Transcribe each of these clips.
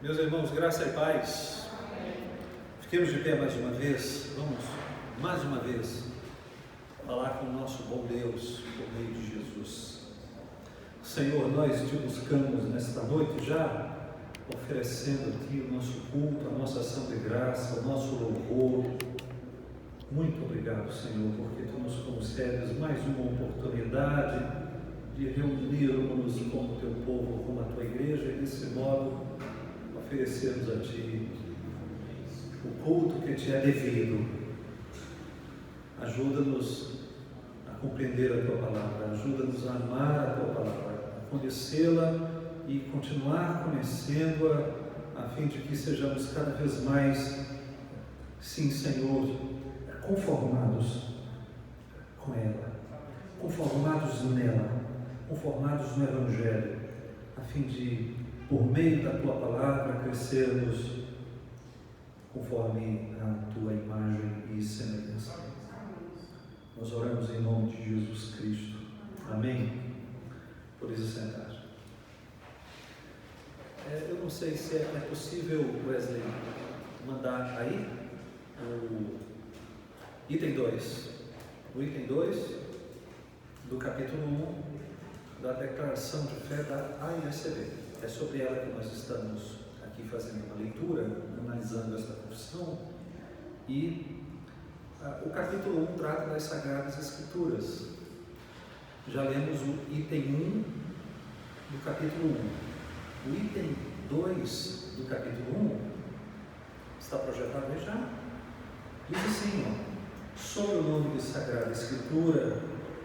Meus irmãos, graça e paz. Fiquemos de pé mais uma vez. Vamos, mais uma vez, falar com o nosso bom Deus por meio de Jesus. Senhor, nós te buscamos nesta noite já, oferecendo a Ti o nosso culto, a nossa ação de graça, o nosso louvor. Muito obrigado, Senhor, porque Tu nos concedes mais uma oportunidade de reunirmos como Teu povo, como a Tua igreja, e desse modo oferecermos a Ti o culto que Te é devido. Ajuda-nos a compreender a Tua palavra, ajuda-nos a amar a Tua palavra, a conhecê-la e continuar conhecendo-a, a fim de que sejamos cada vez mais, sim, Senhor, conformados com ela, conformados nela, conformados no Evangelho, a fim de, por meio da Tua palavra, crescermos conforme a Tua imagem e semelhança. Nós oramos em nome de Jesus Cristo. Amém? Por isso, sentar. Eu não sei se é possível, Wesley, mandar aí o item 2. O item 2 do capítulo 1 da declaração de fé da AISB. É sobre ela que nós estamos aqui fazendo uma leitura, analisando esta confissão. E o capítulo 1 trata das Sagradas Escrituras. Já lemos o item 1 do capítulo 1. O item 2 do capítulo 1 está projetado aí já. Diz assim, sobre o nome de Sagrada Escritura,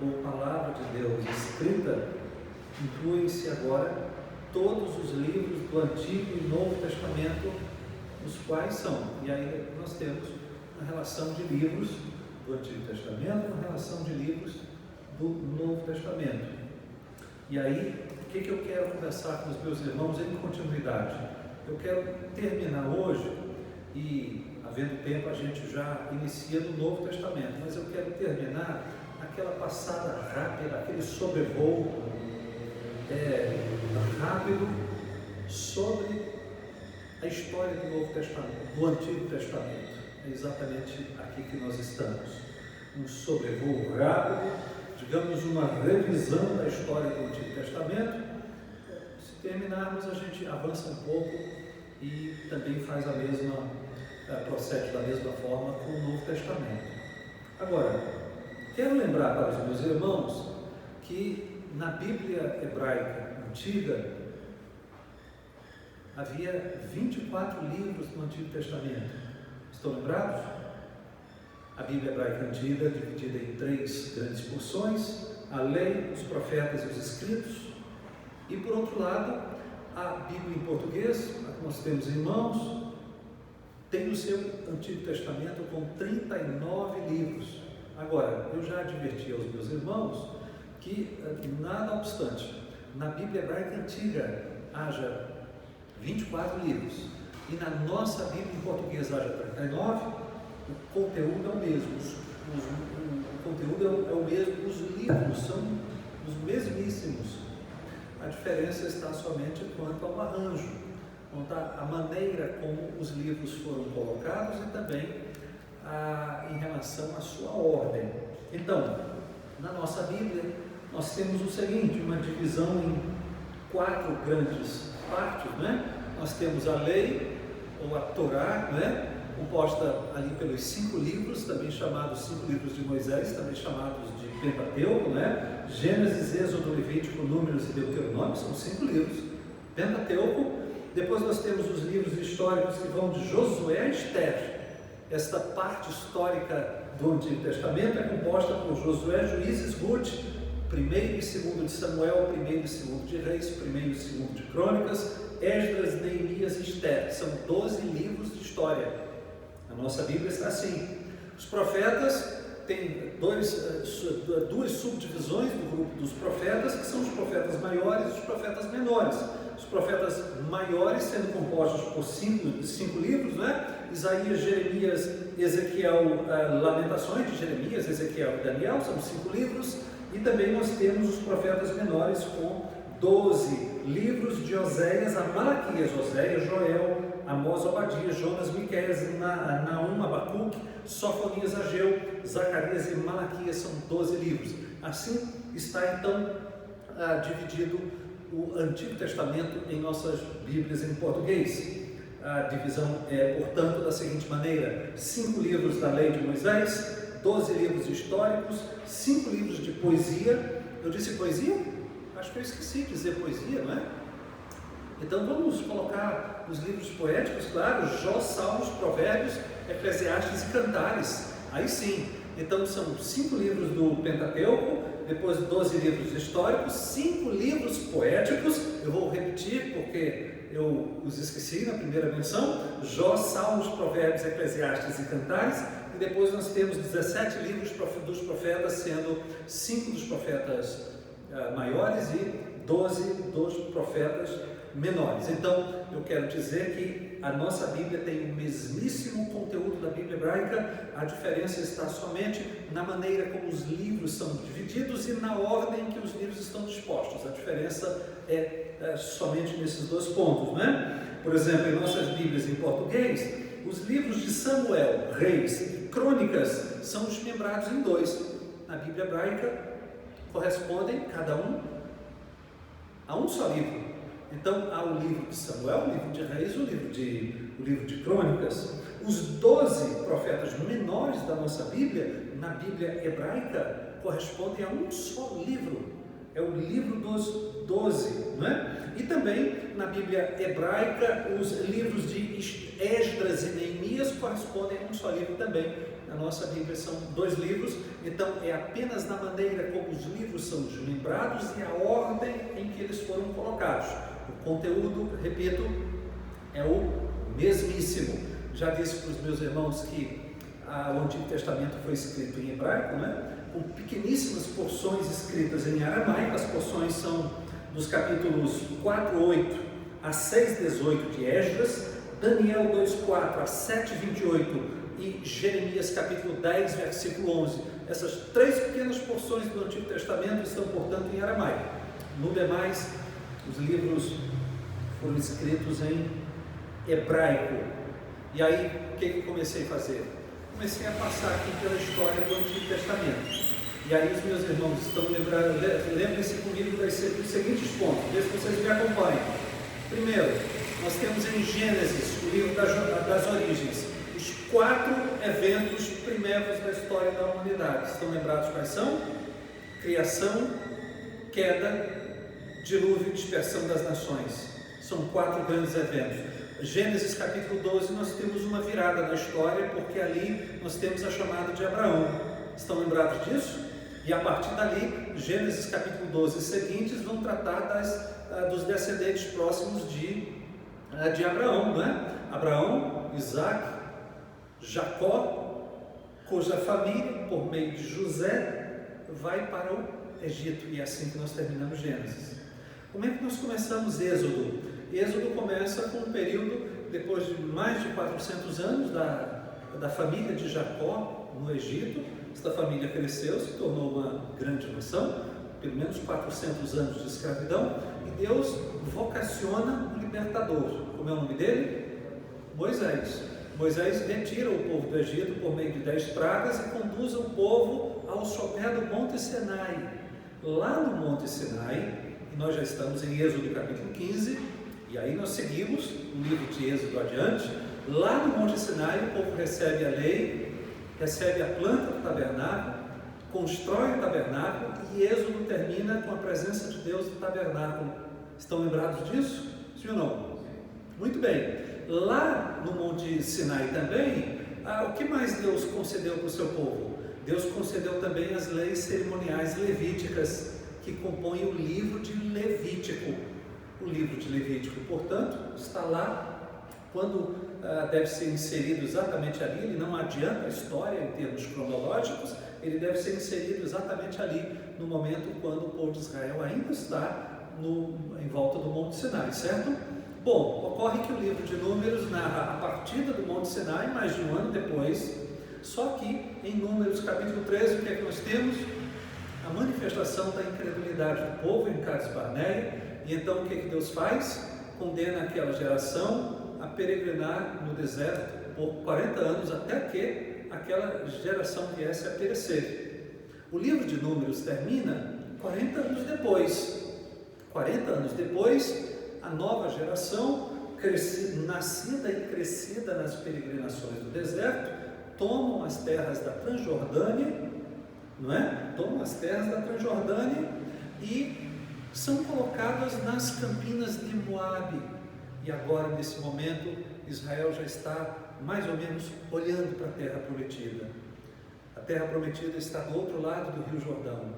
ou Palavra de Deus escrita, incluem-se agora todos os livros do Antigo e Novo Testamento, os quais são, e aí nós temos uma relação de livros do Antigo Testamento, uma relação de livros do Novo Testamento. E aí, o que eu quero conversar com os meus irmãos em continuidade? Eu quero terminar hoje, e havendo tempo a gente já inicia no Novo Testamento, mas eu quero terminar aquela passada rápida, aquele sobrevoo rápido sobre a história do Novo Testamento, do Antigo Testamento. É exatamente aqui que nós estamos. Um sobrevoo rápido, digamos uma revisão da história do Antigo Testamento. Se terminarmos, a gente avança um pouco e também faz procede da mesma forma com o Novo Testamento. Agora, quero lembrar para os meus irmãos que na Bíblia hebraica antiga havia 24 livros no Antigo Testamento. Estão lembrados? A Bíblia hebraica antiga é dividida em 3 grandes porções: a lei, os profetas e os escritos. E por outro lado, a Bíblia em português, a que nós temos em mãos, tem o seu Antigo Testamento com 39 livros. Agora, eu já adverti aos meus irmãos que, nada obstante, na Bíblia hebraica antiga haja 24 livros e na nossa Bíblia em português haja 39, o conteúdo é o mesmo, o conteúdo é o mesmo, os livros são os mesmíssimos. A diferença está somente quanto ao arranjo, quanto à maneira como os livros foram colocados e também em relação à sua ordem. Então, na nossa Bíblia, nós temos o seguinte, uma divisão em 4 grandes partes, né? Nós temos a lei, ou a Torá, né? Composta ali pelos 5 livros, também chamados 5 livros de Moisés, também chamados de Pentateuco, né? Gênesis, Êxodo, Levítico, Números e Deuteronômio, são 5 livros. Pentateuco. Depois nós temos os livros históricos que vão de Josué a Esther. Esta parte histórica do Antigo Testamento é composta por Josué, Juízes, Ruth, 1º e 2º de Samuel, 1º e 2º de Reis, 1º e 2º de Crônicas, Esdras, Neemias e Esther. São 12 livros de história. A nossa Bíblia está assim. Os profetas têm duas subdivisões do grupo dos profetas, que são os profetas maiores e os profetas menores. Os profetas maiores sendo compostos por 5 livros, né? Isaías, Jeremias, Ezequiel, Lamentações de Jeremias, Ezequiel e Daniel, são 5 livros. E também nós temos os profetas menores com 12 livros de Oséias a Malaquias, Oséias, Joel, Amós, Obadias, Jonas, Miqueias, Naum, Abacuque, Sofonias, Ageu, Zacarias e Malaquias, são 12 livros. Assim está então dividido o Antigo Testamento em nossas Bíblias em português. A divisão é, portanto, da seguinte maneira: 5 livros da Lei de Moisés, 12 livros históricos, 5 livros de poesia. Eu disse poesia? Acho que eu esqueci de dizer poesia, não é? Então vamos colocar os livros poéticos, claro, Jó, Salmos, Provérbios, Eclesiastes e Cantares. Aí sim. Então são 5 livros do Pentateuco, depois 12 livros históricos, 5 livros poéticos. Eu vou repetir porque eu os esqueci na primeira menção: Jó, Salmos, Provérbios, Eclesiastes e Cantares. E depois nós temos 17 livros dos profetas, sendo 5 dos profetas maiores e 12 dos profetas menores. Então, eu quero dizer que a nossa Bíblia tem o mesmíssimo conteúdo da Bíblia hebraica. A diferença está somente na maneira como os livros são divididos e na ordem em que os livros estão dispostos. A diferença é somente nesses 2 pontos, né? Por exemplo, em nossas Bíblias em português, os livros de Samuel, Reis e Crônicas são desmembrados em 2. Na Bíblia hebraica, correspondem cada um a um só livro. Então há o livro de Samuel, o livro de Reis, o livro de Crônicas. Os 12 profetas menores da nossa Bíblia, na Bíblia hebraica, correspondem a um só livro. É o livro dos 12, não é? E também na Bíblia hebraica, os livros de Esdras e Neemias correspondem a um só livro também. Na nossa Bíblia são 2 livros, então é apenas na maneira como os livros são desmembrados e a ordem em que eles foram colocados. O conteúdo, repito, é o mesmíssimo. Já disse para os meus irmãos que o Antigo Testamento foi escrito em hebraico, né? Com pequeníssimas porções escritas em aramaico. As porções são dos capítulos 4:8 a 6:18 de Esdras, Daniel 2:4 a 7:28 e Jeremias capítulo 10, versículo 11. Essas 3 pequenas porções do Antigo Testamento estão, portanto, em aramaico. No demais, os livros foram escritos em hebraico. E aí, o que eu comecei a fazer? Comecei a passar aqui pela história do Antigo Testamento. E aí os meus irmãos estão lembrando, lembrem-se comigo dos seguintes pontos, vê se vocês me acompanham. Primeiro, nós temos em Gênesis, o livro das origens, os 4 eventos primeiros da história da humanidade. Estão lembrados quais são? Criação, queda, dilúvio e dispersão das nações. São 4 grandes eventos. Gênesis capítulo 12, nós temos uma virada na história, porque ali nós temos a chamada de Abraão. Estão lembrados disso? E a partir dali, Gênesis capítulo 12 e seguintes vão tratar dos descendentes próximos de Abraão, não é? Abraão, Isaac, Jacó, cuja família, por meio de José, vai para o Egito. E é assim que nós terminamos Gênesis. Como é que nós começamos Êxodo? Êxodo começa com um período, depois de mais de 400 anos da família de Jacó no Egito. Esta família cresceu, se tornou uma grande nação, pelo menos 400 anos de escravidão, e Deus vocaciona um libertador. Como é o nome dele? Moisés. Moisés retira o povo do Egito por meio de 10 pragas e conduz o povo ao sopé do Monte Sinai. Lá no Monte Sinai, e nós já estamos em Êxodo capítulo 15, e aí nós seguimos o livro de Êxodo adiante. Lá no Monte Sinai, o povo recebe a lei, recebe a planta do tabernáculo, constrói o tabernáculo, e Êxodo termina com a presença de Deus no tabernáculo. Estão lembrados disso? Sim ou não? Muito bem. Lá no Monte Sinai também, o que mais Deus concedeu para o seu povo? Deus concedeu também as leis cerimoniais levíticas, que compõem o livro de Levítico. O livro de Levítico, portanto, está lá. Quando deve ser inserido exatamente ali, ele não adianta a história em termos cronológicos, ele deve ser inserido exatamente ali, no momento quando o povo de Israel ainda está em volta do Monte Sinai, certo? Bom, ocorre que o livro de Números narra a partida do Monte Sinai, mais de um ano depois, só que em Números capítulo 13, o que é que nós temos? A manifestação da incredulidade do povo em Cades Barneia, E então o que Deus faz? Condena aquela geração a peregrinar no deserto por 40 anos até que aquela geração viesse a perecer. O livro de Números termina 40 anos depois. 40 anos depois, a nova geração, nascida e crescida nas peregrinações do deserto, tomam as terras da Transjordânia, não é? Tomam as terras da Transjordânia e são colocadas nas campinas de Moabe. E agora, nesse momento, Israel já está mais ou menos olhando para a terra prometida. A terra prometida está do outro lado do Rio Jordão.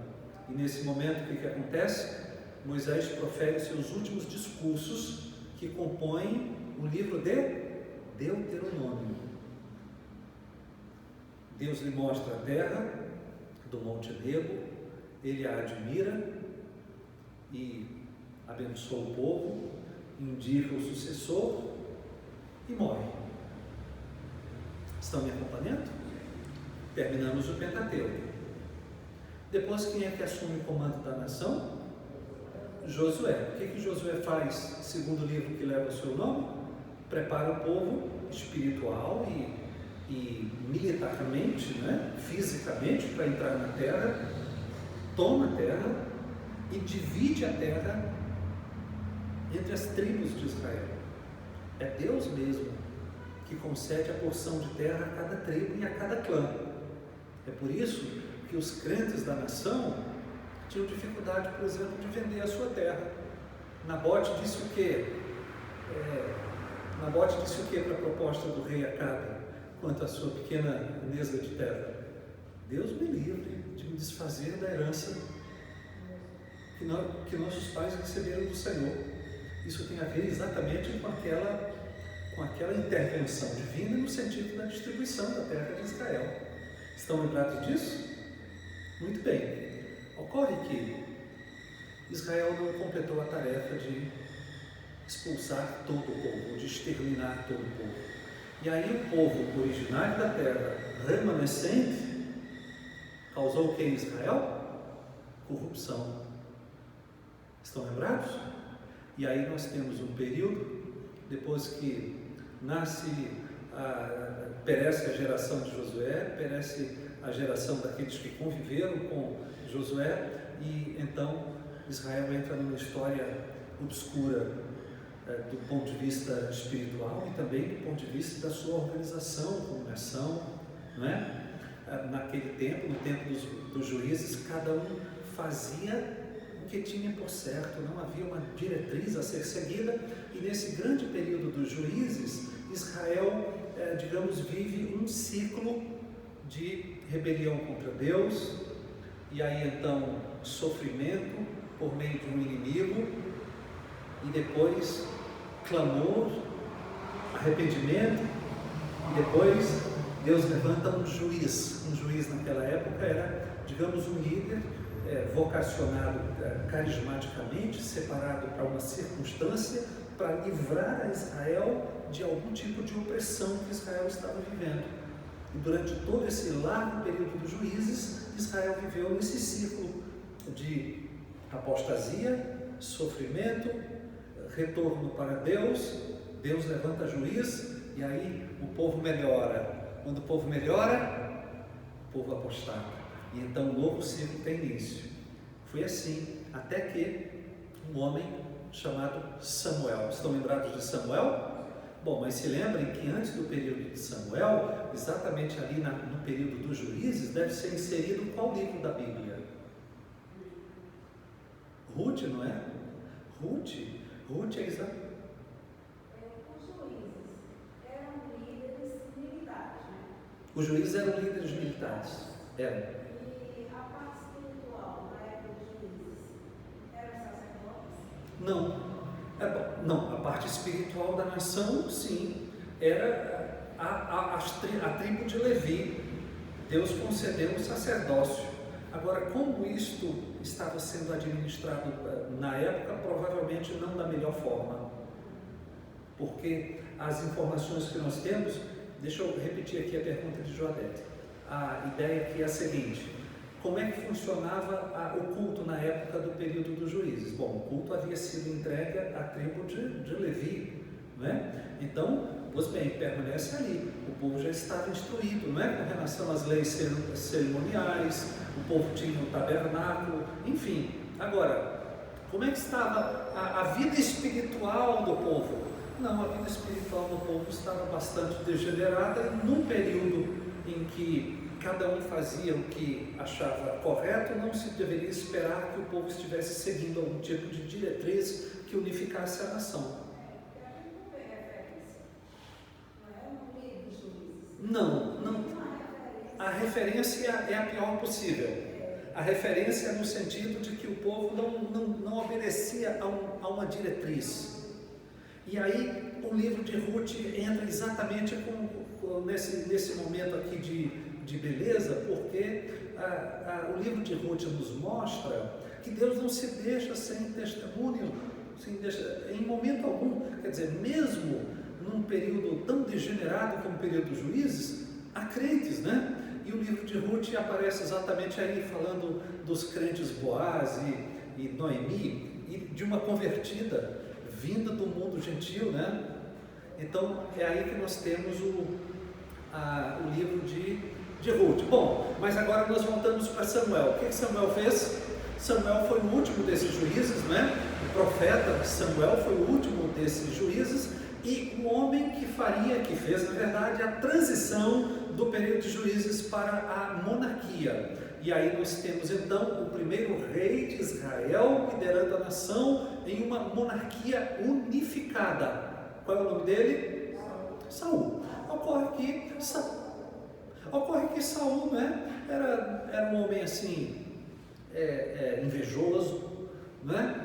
E nesse momento, o que acontece? Moisés profere seus últimos discursos que compõem o livro de Deuteronômio. Deus lhe mostra a terra do Monte Nebo, ele a admira e abençoa o povo, indica o sucessor e morre. Estão me acompanhando? Terminamos o Pentateuco. Depois, quem é que assume o comando da nação? Josué. O que Josué faz, segundo o livro que leva o seu nome? Prepara o povo espiritual e militarmente, né? Fisicamente, para entrar na terra, toma a terra e divide a terra entre as tribos de Israel. É Deus mesmo que concede a porção de terra a cada tribo e a cada clã. É por isso que os crentes da nação tinham dificuldade, por exemplo, de vender a sua terra. Nabote disse o quê? Nabote disse o quê para a proposta do rei Acabe quanto à sua pequena nesga de terra? Deus me livre de me desfazer da herança que nossos pais receberam do Senhor. Isso tem a ver exatamente com aquela intervenção divina no sentido da distribuição da terra de Israel. Estão lembrados disso? Muito bem. Ocorre que Israel não completou a tarefa de expulsar todo o povo, de exterminar todo o povo. E aí o povo originário da terra, remanescente, causou o que em Israel? Corrupção. Estão lembrados? E aí nós temos um período, depois que perece a geração de Josué, perece a geração daqueles que conviveram com Josué, e então Israel entra numa história obscura do ponto de vista espiritual e também do ponto de vista da sua organização como nação, não é? Naquele tempo, no tempo dos juízes, cada um fazia o que tinha por certo, não havia uma diretriz a ser seguida, e nesse grande período dos juízes, Israel, vive um ciclo de rebelião contra Deus, e aí então sofrimento por meio de um inimigo, e depois clamor, arrependimento, e depois Deus levanta um juiz. Um juiz naquela época era, um líder vocacionado carismaticamente, separado para uma circunstância, para livrar a Israel de algum tipo de opressão que Israel estava vivendo. E durante todo esse largo período dos juízes, Israel viveu nesse ciclo de apostasia, sofrimento, retorno para Deus. Deus levanta juiz e aí o povo melhora. Quando o povo melhora, o povo apostata. E então um novo ciclo tem início. Foi assim até que um homem chamado Samuel. Estão lembrados de Samuel? Bom, mas se lembrem que antes do período de Samuel, exatamente ali no período dos juízes, deve ser inserido qual livro da Bíblia? Ruth, não é? Ruth é exatamente. Os juízes eram líderes militares. Eram. E a parte espiritual na época dos juízes eram sacerdotes? Não, a parte espiritual da nação, sim, era a tribo de Levi. Deus concedeu o sacerdócio. Agora, como isto estava sendo administrado na época, provavelmente não da melhor forma, porque as informações que nós temos. Deixa eu repetir aqui a pergunta de Joadete. A ideia aqui é a seguinte: Como é que funcionava o culto na época do período dos juízes? Bom, o culto havia sido entregue à tribo de Levi, não é? Então, pois bem, permanece ali. O povo já estava instruído, não é? Com relação às leis cerimoniais, o povo tinha o tabernáculo, enfim. Agora, como é que estava a vida espiritual do povo? Não, a vida espiritual do povo estava bastante degenerada num período em que cada um fazia o que achava correto, não se deveria esperar que o povo estivesse seguindo algum tipo de diretriz que unificasse a nação. Não. A referência é a pior possível. A referência é no sentido de que o povo não obedecia a uma diretriz. E aí o livro de Ruth entra exatamente nesse momento aqui de beleza, porque o livro de Ruth nos mostra que Deus não se deixa sem testemunho, em momento algum. Quer dizer, mesmo num período tão degenerado como o período dos juízes, há crentes, né? E o livro de Ruth aparece exatamente aí falando dos crentes Boaz e Noemi, e de uma convertida vinda do mundo gentil, né? Então é aí que nós temos o livro de Ruth. Bom, mas agora nós voltamos para Samuel. O que Samuel fez? Samuel foi o último desses juízes, né? O profeta Samuel foi o último desses juízes e o homem que fez, na verdade, a transição do período de juízes para a monarquia. E aí nós temos então o primeiro rei de Israel liderando a nação em uma monarquia unificada. Qual é o nome dele? Saul. Ocorre que Saul, né, era um homem assim, invejoso, né?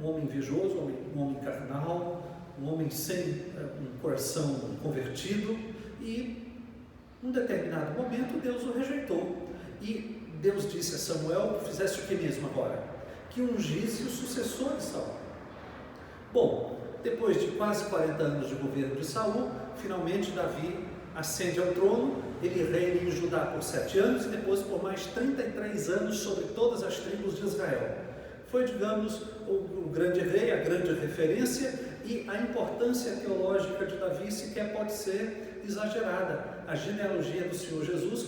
Um homem invejoso, um homem carnal, um homem sem um coração convertido, e num determinado momento Deus o rejeitou. E Deus disse a Samuel que fizesse o que mesmo agora? Que ungisse o sucessor de Saul. Bom, depois de quase 40 anos de governo de Saul, finalmente Davi ascende ao trono. Ele reina em Judá por 7 anos e depois por mais 33 anos sobre todas as tribos de Israel. Foi, digamos, o grande rei, a grande referência, e a importância teológica de Davi sequer pode ser exagerada. A genealogia do Senhor Jesus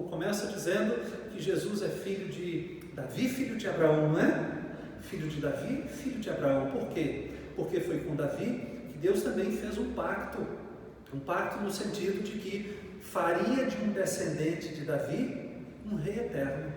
começa dizendo que Jesus é filho de Davi, filho de Abraão, não é? Filho de Davi, filho de Abraão. Por quê? Porque foi com Davi que Deus também fez um pacto no sentido de que faria de um descendente de Davi um rei eterno.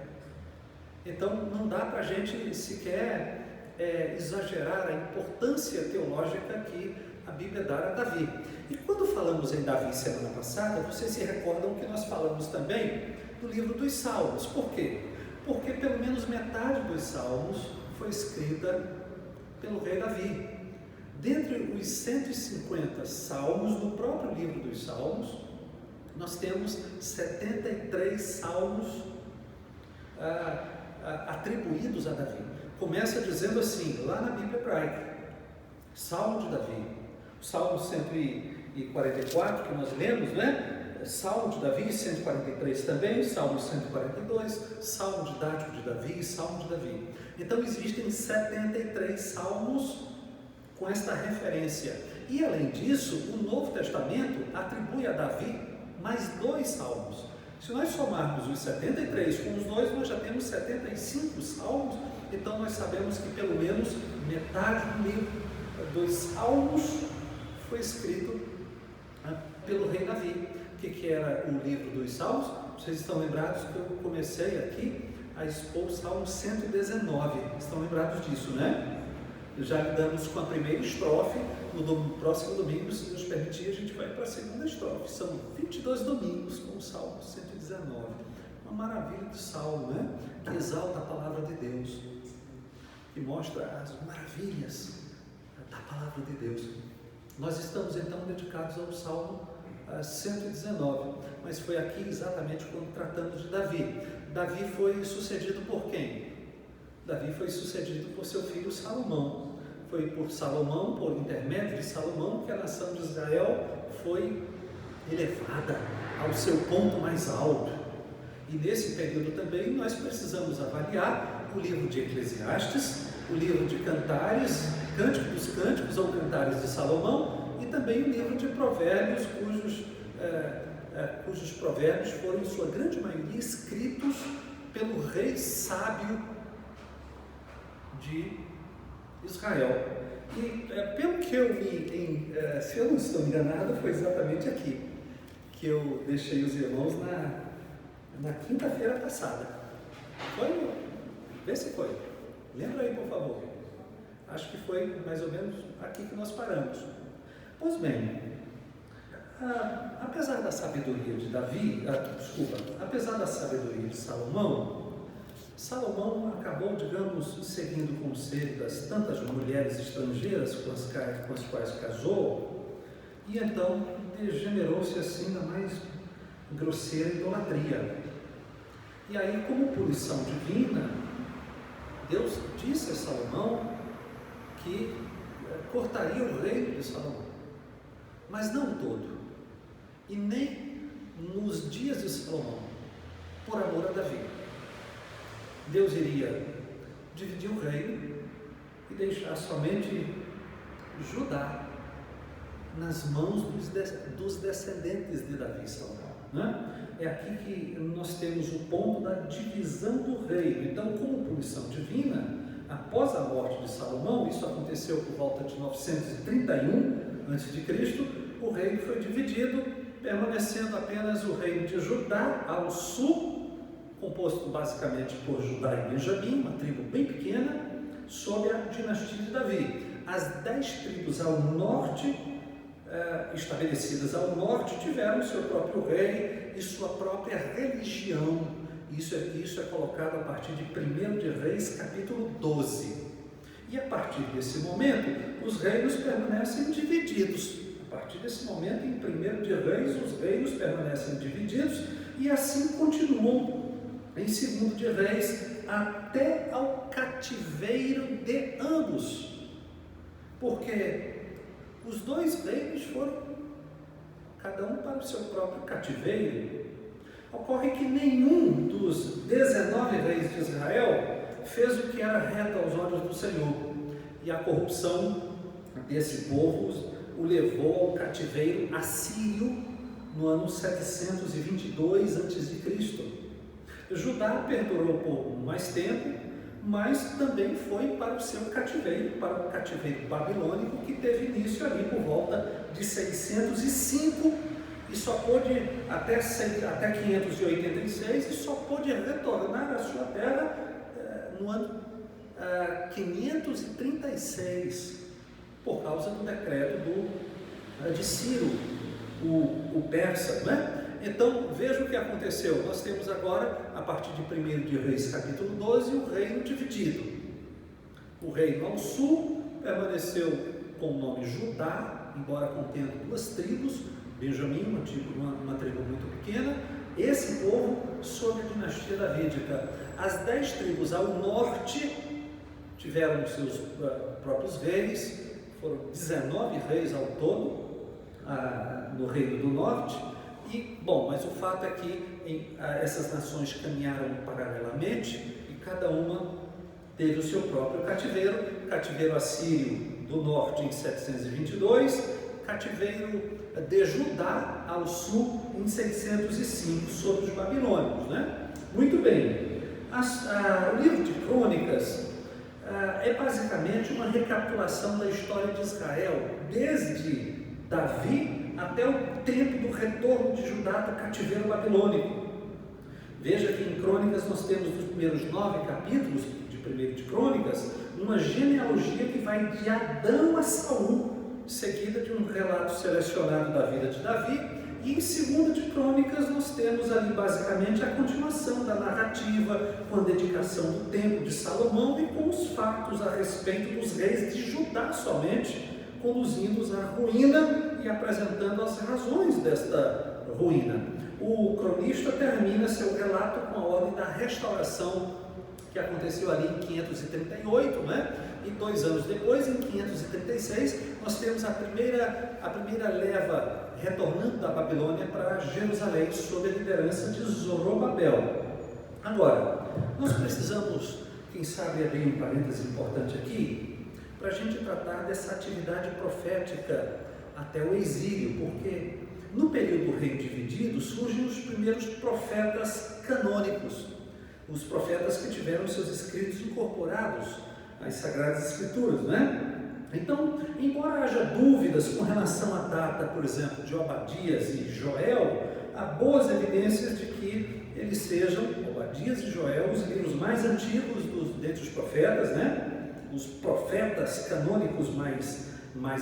Então não dá para a gente sequer exagerar a importância teológica que a Bíblia dá a Davi. E quando falamos em Davi semana passada, vocês se recordam que nós falamos também do livro dos Salmos. Por quê? Porque pelo menos metade dos Salmos foi escrita pelo rei Davi. Dentre os 150 salmos no próprio livro dos Salmos, nós temos 73 salmos atribuídos a Davi. Começa dizendo assim, lá na Bíblia hebraica, Salmo de Davi, Salmo 144 que nós lemos, né? Salmo de Davi, 143 também, Salmo 142, Salmo didático de Davi, Salmo de Davi. Então existem 73 salmos com esta referência. E além disso, o Novo Testamento atribui a Davi mais 2 salmos. Se nós somarmos os 73 com os 2, nós já temos 75 salmos. Então nós sabemos que pelo menos metade do livro dos salmos foi escrito pelo rei Davi. O que era o livro dos salmos? Vocês estão lembrados que eu comecei aqui a expor o Salmo 119. Estão lembrados disso, né? Já lidamos com a primeira estrofe. No próximo domingo, se Deus permitir, a gente vai para a segunda estrofe. São 22 domingos com o Salmo 119. Uma maravilha de salmo, né? Que exalta a palavra de Deus, que mostra as maravilhas da palavra de Deus. Nós estamos então dedicados ao Salmo 119, mas foi aqui exatamente quando tratamos de Davi. Davi foi sucedido por quem? Davi foi sucedido por seu filho Salomão. Foi por Salomão, por intermédio de Salomão, que a nação de Israel foi elevada ao seu ponto mais alto. E nesse período também nós precisamos avaliar o livro de Eclesiastes, o livro de Cantares, Cântico dos Cânticos ou Cantares de Salomão, e também o livro de Provérbios, cujos provérbios foram, em sua grande maioria, escritos pelo rei sábio de Israel. E pelo que eu vi, se eu não estou enganado, foi exatamente aqui que eu deixei os irmãos na quinta-feira passada. Foi? Vê se foi. Lembra aí, por favor. Acho que foi mais ou menos aqui que nós paramos. Pois bem, apesar da sabedoria de apesar da sabedoria de Salomão, Salomão acabou, digamos, seguindo o conselho das tantas mulheres estrangeiras com as quais casou, e então degenerou-se assim na mais grosseira idolatria. E aí, como punição divina, Deus disse a Salomão que cortaria o reino de Salomão, mas não todo, e nem nos dias de Salomão, por amor a Davi. Deus iria dividir o reino e deixar somente Judá nas mãos dos descendentes de Davi e Salomão, né? É aqui que nós temos o ponto da divisão do reino. Então, como punição divina, após a morte de Salomão, isso aconteceu por volta de 931 a.C., o reino foi dividido, permanecendo apenas o reino de Judá ao sul, composto basicamente por Judá e Benjamim, uma tribo bem pequena, sob a dinastia de Davi. As 10 tribos ao norte, estabelecidas ao norte, tiveram seu próprio rei e sua própria religião. Isso é colocado a partir de 1 de Reis, capítulo 12. E a partir desse momento, os reinos permanecem divididos. A partir desse momento, em 1 de Reis, os reinos permanecem divididos e assim continuam em 2 de Reis até ao cativeiro de ambos. Porque os dois reinos foram, cada um para o seu próprio cativeiro. Ocorre que nenhum dos 19 reis de Israel fez o que era reto aos olhos do Senhor. E a corrupção desse povo o levou ao cativeiro assírio no ano 722 a.C. Judá perdurou por mais tempo, mas também foi para o seu cativeiro, para o cativeiro babilônico, que teve início ali por volta de 605 e só pôde até 586 e só pôde retornar à sua terra no ano 536 por causa do decreto de Ciro, o persa, né? Então, veja o que aconteceu. Nós temos agora, a partir de 1 de Reis, capítulo 12, o reino dividido. O reino ao sul permaneceu com o nome Judá, embora contendo 2 tribos, Benjamim, uma tribo muito pequena, esse povo sob a dinastia davídica. As 10 tribos ao norte tiveram seus próprios reis, foram 19 reis ao todo no reino do norte. E, mas o fato é que essas nações caminharam paralelamente e cada uma teve o seu próprio cativeiro assírio do norte em 722, cativeiro de Judá ao sul em 605 sob os babilônios, né? Muito bem, o livro de Crônicas é basicamente uma recapitulação da história de Israel, desde Davi até o tempo do retorno de Judá do cativeiro babilônico. Veja que em Crônicas nós temos nos primeiros 9 capítulos de 1 de Crônicas uma genealogia que vai de Adão a Saul, seguida de um relato selecionado da vida de Davi, e em 2 de Crônicas nós temos ali basicamente a continuação da narrativa com a dedicação do templo de Salomão e com os fatos a respeito dos reis de Judá somente, conduzindo-os à ruína e apresentando as razões desta ruína. O cronista termina seu relato com a ordem da restauração que aconteceu ali em 538, né? E 2 anos depois, em 536, nós temos a primeira leva retornando da Babilônia para Jerusalém sob a liderança de Zorobabel. Agora, nós precisamos, quem sabe, abrir um parêntese importante aqui, para a gente tratar dessa atividade profética até o exílio, porque no período do reino dividido surgem os primeiros profetas canônicos, os profetas que tiveram seus escritos incorporados às Sagradas Escrituras, né? Então, embora haja dúvidas com relação à data, por exemplo, de Obadias e Joel, há boas evidências de que eles sejam, Obadias e Joel, os livros mais antigos dentre os profetas, né? Os profetas canônicos mais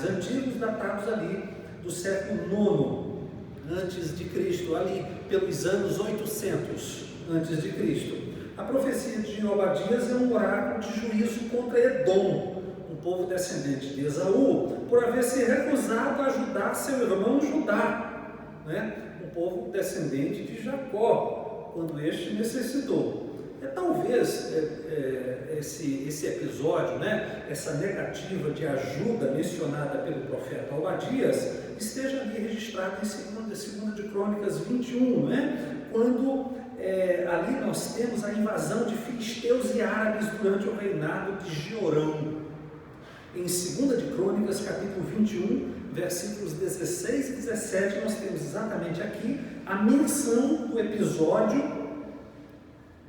antigos, datados ali do século IX antes de Cristo, ali pelos anos 800 antes de Cristo. A profecia de Obadias é um oráculo de juízo contra Edom, um povo descendente de Esaú, por haver se recusado a ajudar seu irmão Judá, né? Um povo descendente de Jacó, quando este necessitou. Talvez esse episódio, né, essa negativa de ajuda mencionada pelo profeta Obadias, esteja ali registrado em 2 de Crônicas 21, né, quando ali nós temos a invasão de filisteus e árabes durante o reinado de Jeorão. Em 2 de Crônicas, capítulo 21, versículos 16 e 17, nós temos exatamente aqui a menção do episódio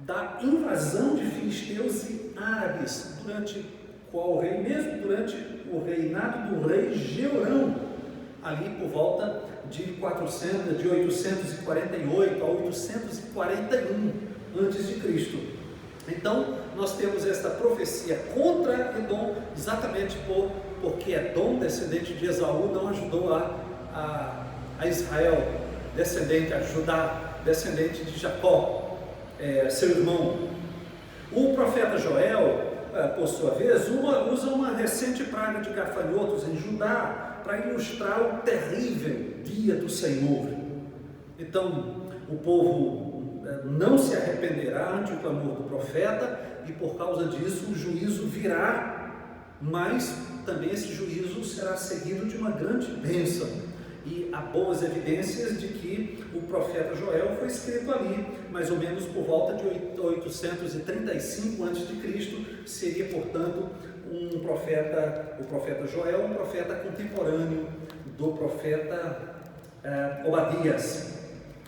da invasão de filisteus e árabes, durante qual rei mesmo? Durante o reinado do rei Jeorão, ali por volta de 848 a 841 antes de Cristo. Então, nós temos esta profecia contra Edom, exatamente porque Edom, descendente de Esaú, não ajudou a Israel, descendente a Judá, descendente de Jacó, seu irmão. O profeta Joel, por sua vez, usa uma recente praga de gafanhotos em Judá para ilustrar o terrível dia do Senhor. Então, o povo não se arrependerá ante o clamor do profeta e por causa disso o juízo virá, mas também esse juízo será seguido de uma grande bênção. E há boas evidências de que o profeta Joel foi escrito ali, mais ou menos por volta de 835 a.C., seria, portanto, o profeta Joel, um profeta contemporâneo do profeta Obadias.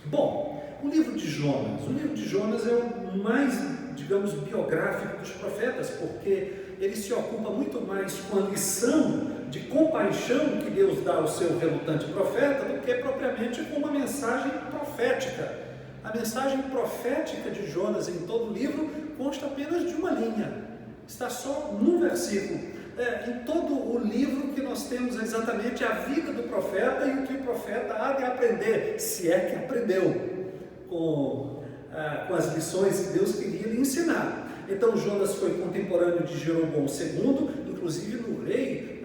Bom, o livro de Jonas é o mais, digamos, biográfico dos profetas, porque ele se ocupa muito mais com a lição de compaixão que Deus dá ao seu relutante profeta do que propriamente com uma mensagem profética. A mensagem profética de Jonas em todo o livro consta apenas de uma linha, está só num versículo. Em todo o livro que nós temos exatamente a vida do profeta e o que o profeta há de aprender, se é que aprendeu, com as lições que Deus queria lhe ensinar. Então Jonas foi contemporâneo de Jeroboão II, inclusive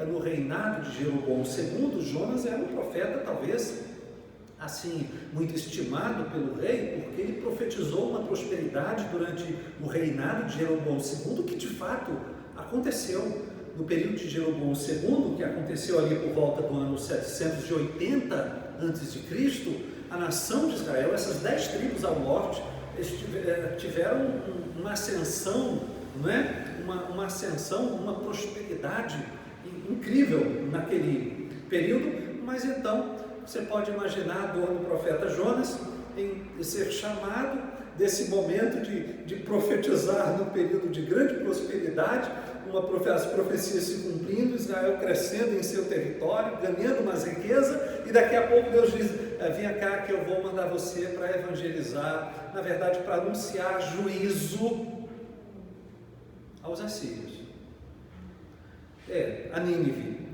no reinado de Jeroboão II, Jonas era um profeta talvez assim muito estimado pelo rei, porque ele profetizou uma prosperidade durante o reinado de Jeroboão II, que de fato aconteceu no período de Jeroboão II, que aconteceu ali por volta do ano 780 a.C., a nação de Israel, essas 10 tribos ao norte, tiveram uma ascensão, não é? Uma ascensão, uma prosperidade incrível naquele período. Mas então você pode imaginar a dor do profeta Jonas em ser chamado desse momento de profetizar no período de grande prosperidade, as profecias se cumprindo, Israel crescendo em seu território, ganhando umas riquezas, e daqui a pouco Deus diz: venha cá que eu vou mandar você para evangelizar, na verdade para anunciar juízo aos assírios, a Nínive.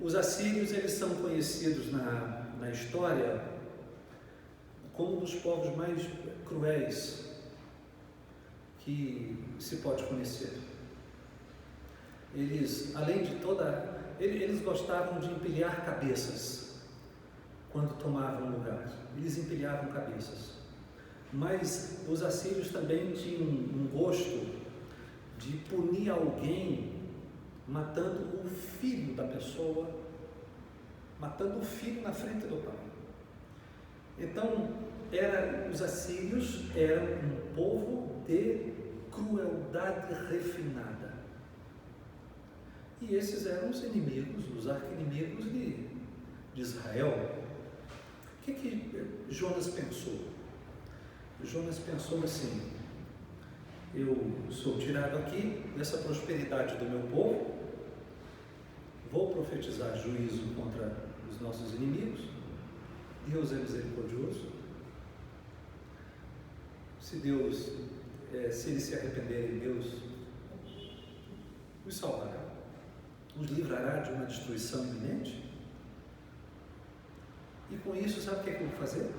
Os assírios, eles são conhecidos na história como um dos povos mais cruéis que se pode conhecer. Eles, além de eles gostavam de empilhar cabeças quando tomavam lugar. Eles empilhavam cabeças. Mas os assírios também tinham um gosto de punir alguém matando o filho da pessoa, matando o filho na frente do pai. Então, os assírios eram um povo de crueldade refinada. E esses eram os inimigos, os arqui-inimigos de Israel. O que Jonas pensou? Jonas pensou assim: eu sou tirado aqui dessa prosperidade do meu povo, vou profetizar juízo contra os nossos inimigos. Deus é misericordioso. Se eles se arrependerem, Deus os salvará, os livrará de uma destruição iminente. E com isso, sabe o que eu vou fazer?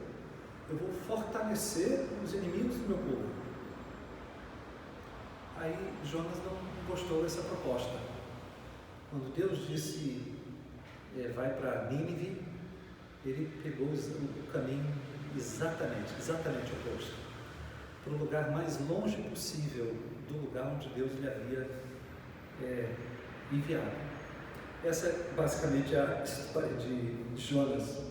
Eu vou fortalecer os inimigos do meu povo. Aí Jonas não gostou dessa proposta. Quando Deus disse, vai para Nínive, ele pegou o caminho exatamente oposto, para o lugar mais longe possível do lugar onde Deus lhe havia enviado. Essa é basicamente a história de Jonas.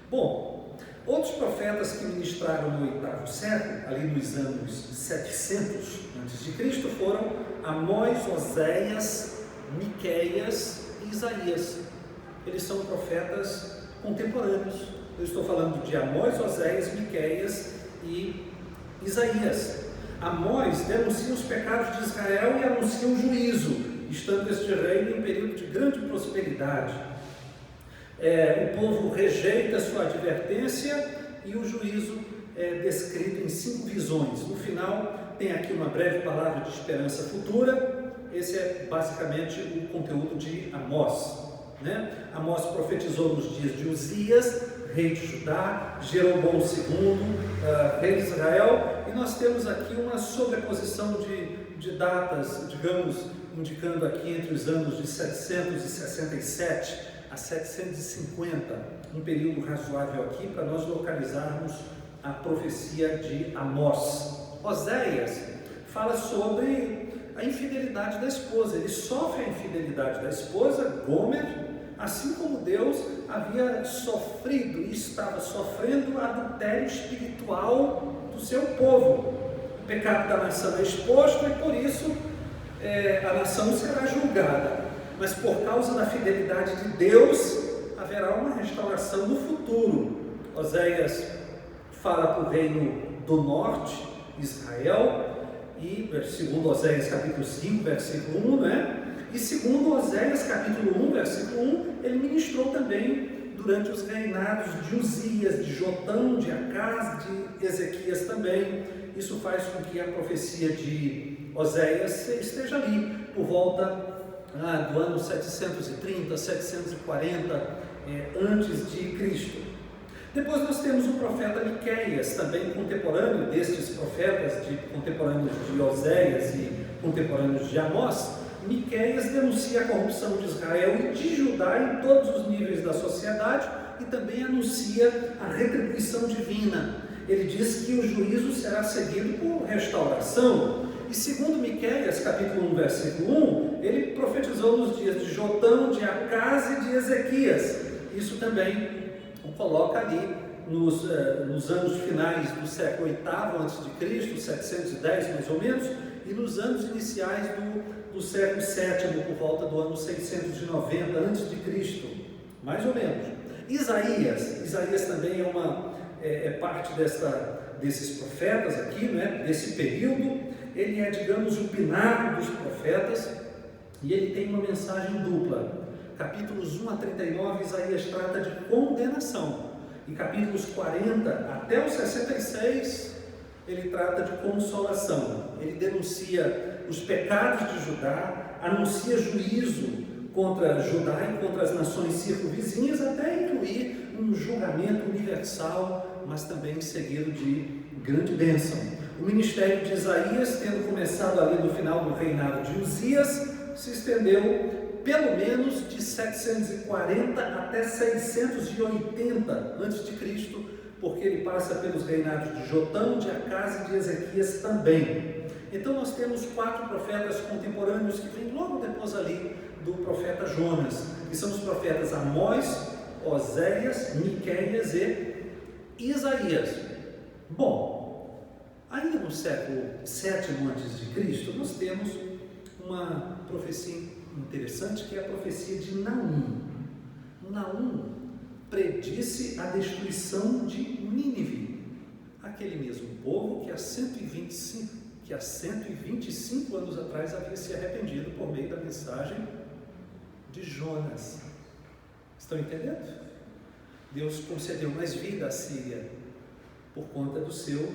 Bom, outros profetas que ministraram no 8º século, ali nos anos 700 a.C., foram Amós, Oséias, Miqueias e Isaías. Eles são profetas contemporâneos. Eu estou falando de Amós, Oséias, Miqueias e Isaías. Amós denuncia os pecados de Israel e anuncia o juízo, estando este reino em período de grande prosperidade. O povo rejeita sua advertência e o juízo é descrito em 5 visões. No final, tem aqui uma breve palavra de esperança futura. Esse é basicamente o conteúdo de Amós. Amós profetizou nos dias de Uzias, rei de Judá, Jeroboão II, rei de Israel, e nós temos aqui uma sobreposição de datas, digamos, indicando aqui entre os anos de 767 a 750, um período razoável aqui para nós localizarmos a profecia de Amós. Oséias fala sobre a infidelidade da esposa. Ele sofre a infidelidade da esposa, Gomer, assim como Deus havia sofrido e estava sofrendo o adultério espiritual do seu povo. O pecado da nação é exposto e por isso a nação será julgada. Mas por causa da fidelidade de Deus, haverá uma restauração no futuro. Oséias fala para o reino do norte, Israel, e segundo Oséias capítulo 5, versículo 1, E segundo Oséias capítulo 1, versículo 1, ele ministrou também durante os reinados de Uzias, de Jotão, de Acás, de Ezequias também. Isso faz com que a profecia de Oséias esteja ali, por volta do ano 730, 740 antes de Cristo. Depois nós temos o profeta Miqueias, também contemporâneo destes profetas, contemporâneos de Oséias e contemporâneos de Amós. Miqueias denuncia a corrupção de Israel e de Judá em todos os níveis da sociedade e também anuncia a retribuição divina. Ele diz que o juízo será seguido por restauração. E segundo Miqueias, capítulo 1, versículo 1, ele profetizou nos dias de Jotão, de Acás e de Ezequias. Isso também o coloca ali nos anos finais do século VIII a.C., 710 mais ou menos, e nos anos iniciais do século VII, por volta do ano 690 a.C., mais ou menos. Isaías também é parte desses profetas aqui, desse período. Ele é, digamos, o pináculo dos profetas e ele tem uma mensagem dupla. Capítulos 1 a 39, Isaías trata de condenação, e capítulos 40 até os 66, ele trata de consolação. Ele denuncia os pecados de Judá, anuncia juízo contra Judá e contra as nações circunvizinhas, até incluir um julgamento universal, mas também seguido de grande bênção. O ministério de Isaías, tendo começado ali no final do reinado de Uzias, se estendeu pelo menos de 740 até 680 a.C., porque ele passa pelos reinados de Jotão, de Acás e de Ezequias também. Então nós temos 4 profetas contemporâneos que vêm logo depois ali do profeta Jonas, que são os profetas Amós, Oséias, Miqueias e Isaías. Bom, Ainda no século VII a.C., nós temos uma profecia interessante, que é a profecia de Naum. Naum predisse a destruição de Nínive, aquele mesmo povo que há 125 anos atrás havia se arrependido por meio da mensagem de Jonas. Estão entendendo? Deus concedeu mais vida à Síria por conta do seu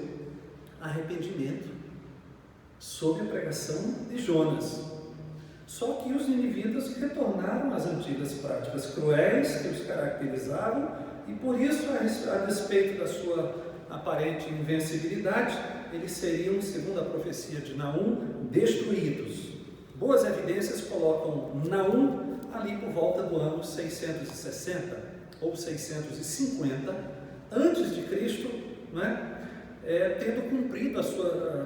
arrependimento sob a pregação de Jonas. Só que os ninivitas retornaram às antigas práticas cruéis que os caracterizavam, e por isso, a despeito da sua aparente invencibilidade, eles seriam, segundo a profecia de Naum, destruídos. Boas evidências colocam Naum ali por volta do ano 660 ou 650 antes de Cristo, né?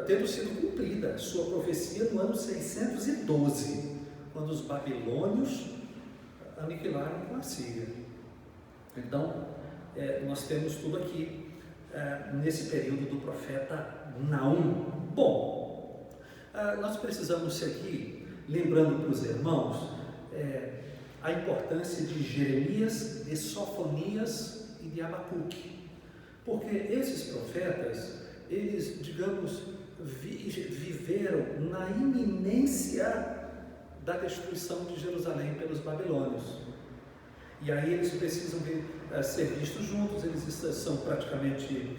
Tendo sido cumprida a sua profecia no ano 612, quando os babilônios aniquilaram com a Síria. Então, nós temos tudo aqui nesse período do profeta Naum. Bom, nós precisamos seguir lembrando para os irmãos a importância de Jeremias, de Sofonias e de Abacuque. Porque esses profetas, eles, digamos, viveram na iminência da destruição de Jerusalém pelos babilônios. E aí eles precisam ser vistos juntos, eles são praticamente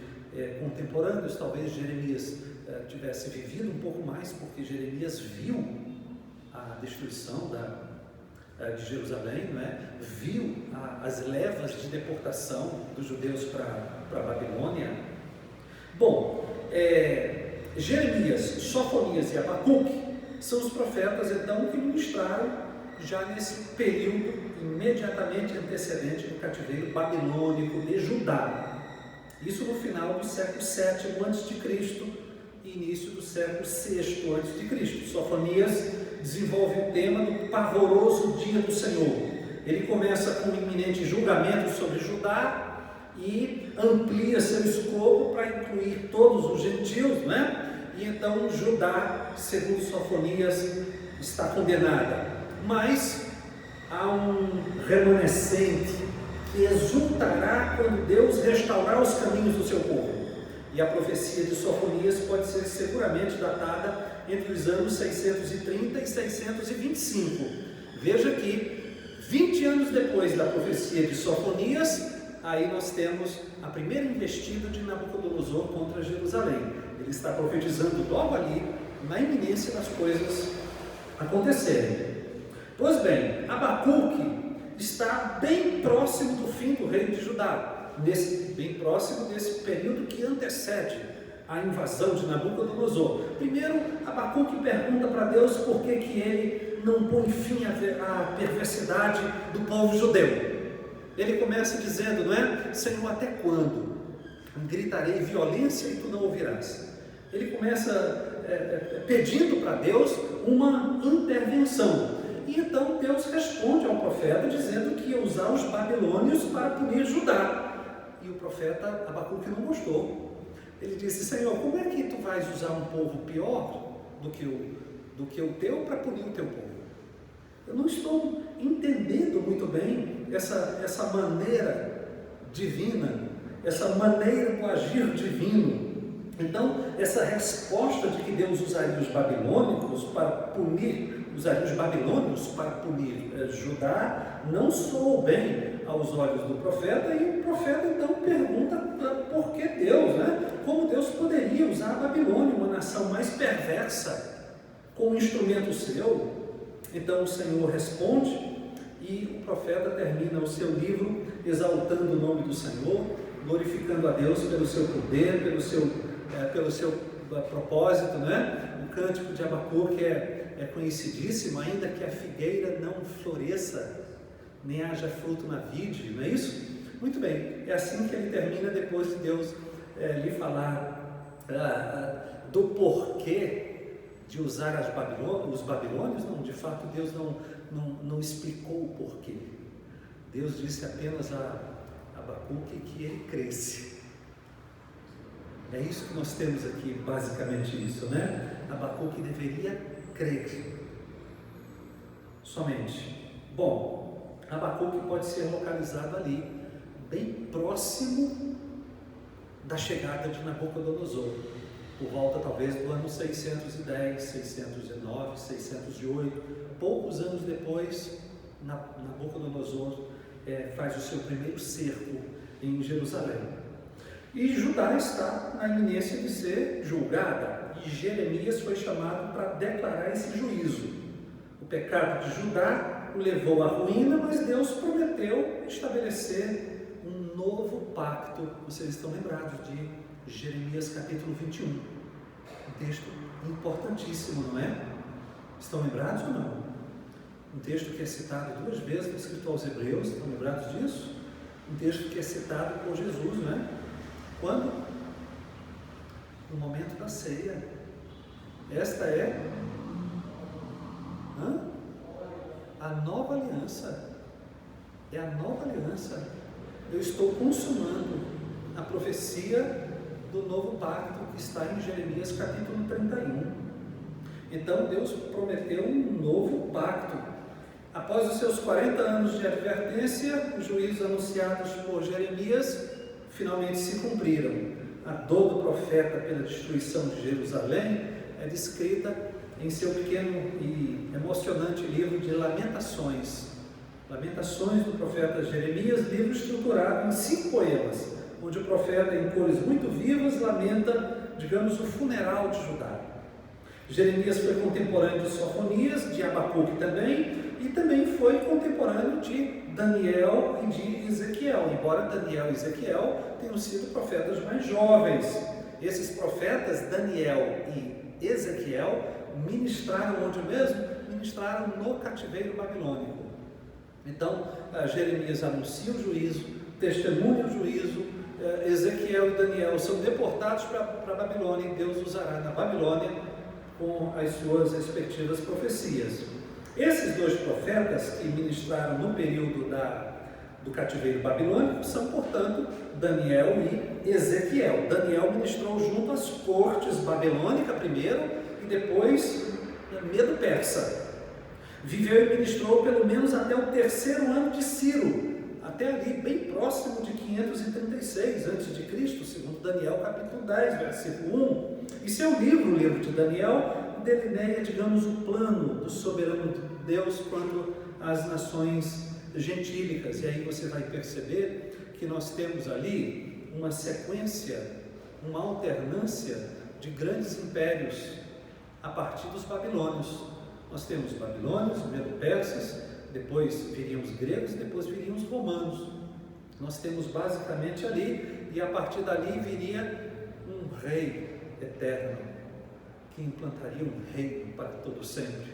contemporâneos. Talvez Jeremias tivesse vivido um pouco mais, porque Jeremias viu a destruição de Jerusalém, não é? Viu as levas de deportação dos judeus para a Babilônia. Bom, Jeremias, Sofonias e Abacuque são os profetas, então, que ministraram já nesse período imediatamente antecedente do cativeiro babilônico de Judá. Isso no final do século VII a.C. e início do século VI a.C. Sofonias desenvolve o tema do pavoroso dia do Senhor. Ele começa com um iminente julgamento sobre Judá e amplia seu escopo para incluir todos os gentios, né? E então Judá, segundo Sofonias, está condenada. Mas há um remanescente que exultará quando Deus restaurar os caminhos do seu povo. E a profecia de Sofonias pode ser seguramente datada entre os anos 630 e 625. Veja que 20 anos depois da profecia de Sofonias, aí nós temos a primeira investida de Nabucodonosor contra Jerusalém. Ele está profetizando logo ali, na iminência das coisas acontecerem. Pois bem, Abacuque está bem próximo do fim do reino de Judá, bem próximo desse período que antecede a invasão de Nabucodonosor. Primeiro, Abacuque pergunta para Deus por que ele não põe fim à perversidade do povo judeu. Ele começa dizendo, não é? Senhor, até quando gritarei violência e tu não ouvirás? Ele começa pedindo para Deus uma intervenção. E então Deus responde ao profeta dizendo que ia usar os babilônios para punir Judá. E o profeta Abacuque não gostou. Ele disse, Senhor, como é que tu vais usar um povo pior do que o teu para punir o teu povo? Eu não estou entendendo muito bem essa maneira divina, essa maneira do agir divino. Então, essa resposta de que Deus usaria os babilônios para punir Judá não soou bem aos olhos do profeta, e o profeta então pergunta por que Deus, né? Como Deus poderia usar a Babilônia, uma nação mais perversa, como instrumento seu? Então o Senhor responde, e o profeta termina o seu livro exaltando o nome do Senhor, glorificando a Deus pelo seu poder, pelo seu propósito, né? O cântico de Abacuque é conhecidíssimo, ainda que a figueira não floresça, nem haja fruto na vide, não é isso? Muito bem, é assim que ele termina, depois de Deus lhe falar do porquê de usar os babilônios. Não, de fato Deus não explicou o porquê. Deus disse apenas a Abacuque que ele cresce. É isso que nós temos aqui, basicamente isso, né? Abacuque deveria crer somente. Bom, Abacuque pode ser localizado ali, bem próximo da chegada de Nabucodonosor, por volta talvez do ano 610, 609, 608, poucos anos depois, Nabucodonosor faz o seu primeiro cerco em Jerusalém. E Judá está na iminência de ser julgada, e Jeremias foi chamado para declarar esse juízo. O pecado de Judá o levou à ruína, mas Deus prometeu estabelecer um novo pacto. Vocês estão lembrados de Jeremias capítulo 21, um texto importantíssimo, não é? Estão lembrados ou não? Um texto que é citado 2 vezes no escrito aos Hebreus, estão lembrados disso? Um texto que é citado por Jesus, não é? Quando? No momento da ceia. Esta é a nova aliança. É a nova aliança. Eu estou consumando a profecia do novo pacto que está em Jeremias capítulo 31. Então Deus prometeu um novo pacto. Após os seus 40 anos de advertência, os juízos anunciados por Jeremias finalmente se cumpriram. A dor do profeta pela destruição de Jerusalém é descrita em seu pequeno e emocionante livro de Lamentações. Lamentações do profeta Jeremias, livro estruturado em 5 poemas, onde o profeta, em cores muito vivas, lamenta, digamos, o funeral de Judá. Jeremias foi contemporâneo de Sofonias, de Abacuque também, e também foi contemporâneo de Daniel e de Ezequiel, embora Daniel e Ezequiel tenham sido profetas mais jovens. Esses profetas, Daniel e Ezequiel, ministraram onde mesmo? Ministraram no cativeiro babilônico. Então, Jeremias anuncia o juízo, testemunha o juízo, Ezequiel e Daniel são deportados para a Babilônia, e Deus usará na Babilônia com as suas respectivas profecias. Esses 2 profetas que ministraram no período do cativeiro babilônico são, portanto, Daniel e Ezequiel. Daniel ministrou junto às cortes babilônica primeiro e depois Medo-Persa. Viveu e ministrou pelo menos até o 3º ano de Ciro, até ali bem próximo de 536 a.C., segundo Daniel capítulo 10, versículo 1. E seu livro, o livro de Daniel, delineia, digamos, o plano do soberano Deus quanto às nações gentílicas. E aí você vai perceber que nós temos ali uma sequência, uma alternância de grandes impérios a partir dos babilônios. Nós temos babilônios, medo-persas, depois viriam os gregos, depois viriam os romanos. Nós temos basicamente ali, e a partir dali viria um rei eterno, que implantaria um reino para todo sempre,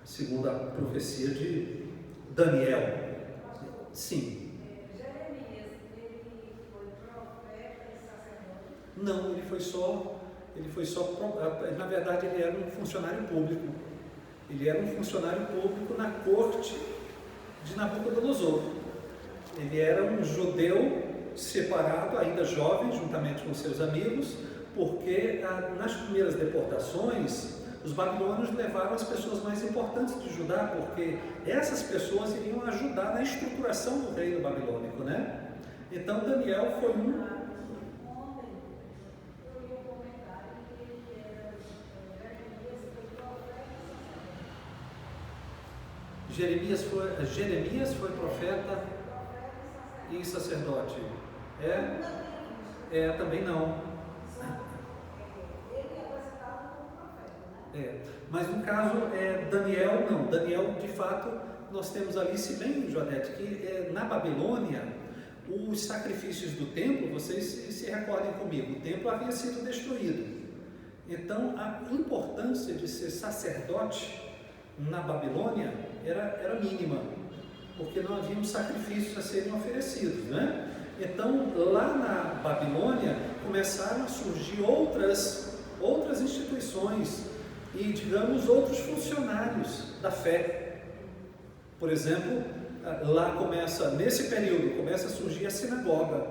segundo a profecia de Daniel. Sim. Jeremias, ele foi profeta e sacerdote? Não, na verdade ele era um funcionário público. Ele era um funcionário público na corte de Nabucodonosor. Ele era um judeu separado, ainda jovem, juntamente com seus amigos, porque nas primeiras deportações, os babilônios levaram as pessoas mais importantes de Judá, porque essas pessoas iriam ajudar na estruturação do reino babilônico, né? Então Daniel foi um... Jeremias foi profeta e sacerdote. Também não. Mas no caso, Daniel não. Daniel, de fato, nós temos ali, se bem, Joanete, que na Babilônia, os sacrifícios do templo, vocês se recordem comigo, o templo havia sido destruído. Então, a importância de ser sacerdote na Babilônia era mínima, porque não haviam sacrifícios a serem oferecidos, né? Então, lá na Babilônia, começaram a surgir outras instituições e, digamos, outros funcionários da fé. Por exemplo, lá nesse período, começa a surgir a sinagoga.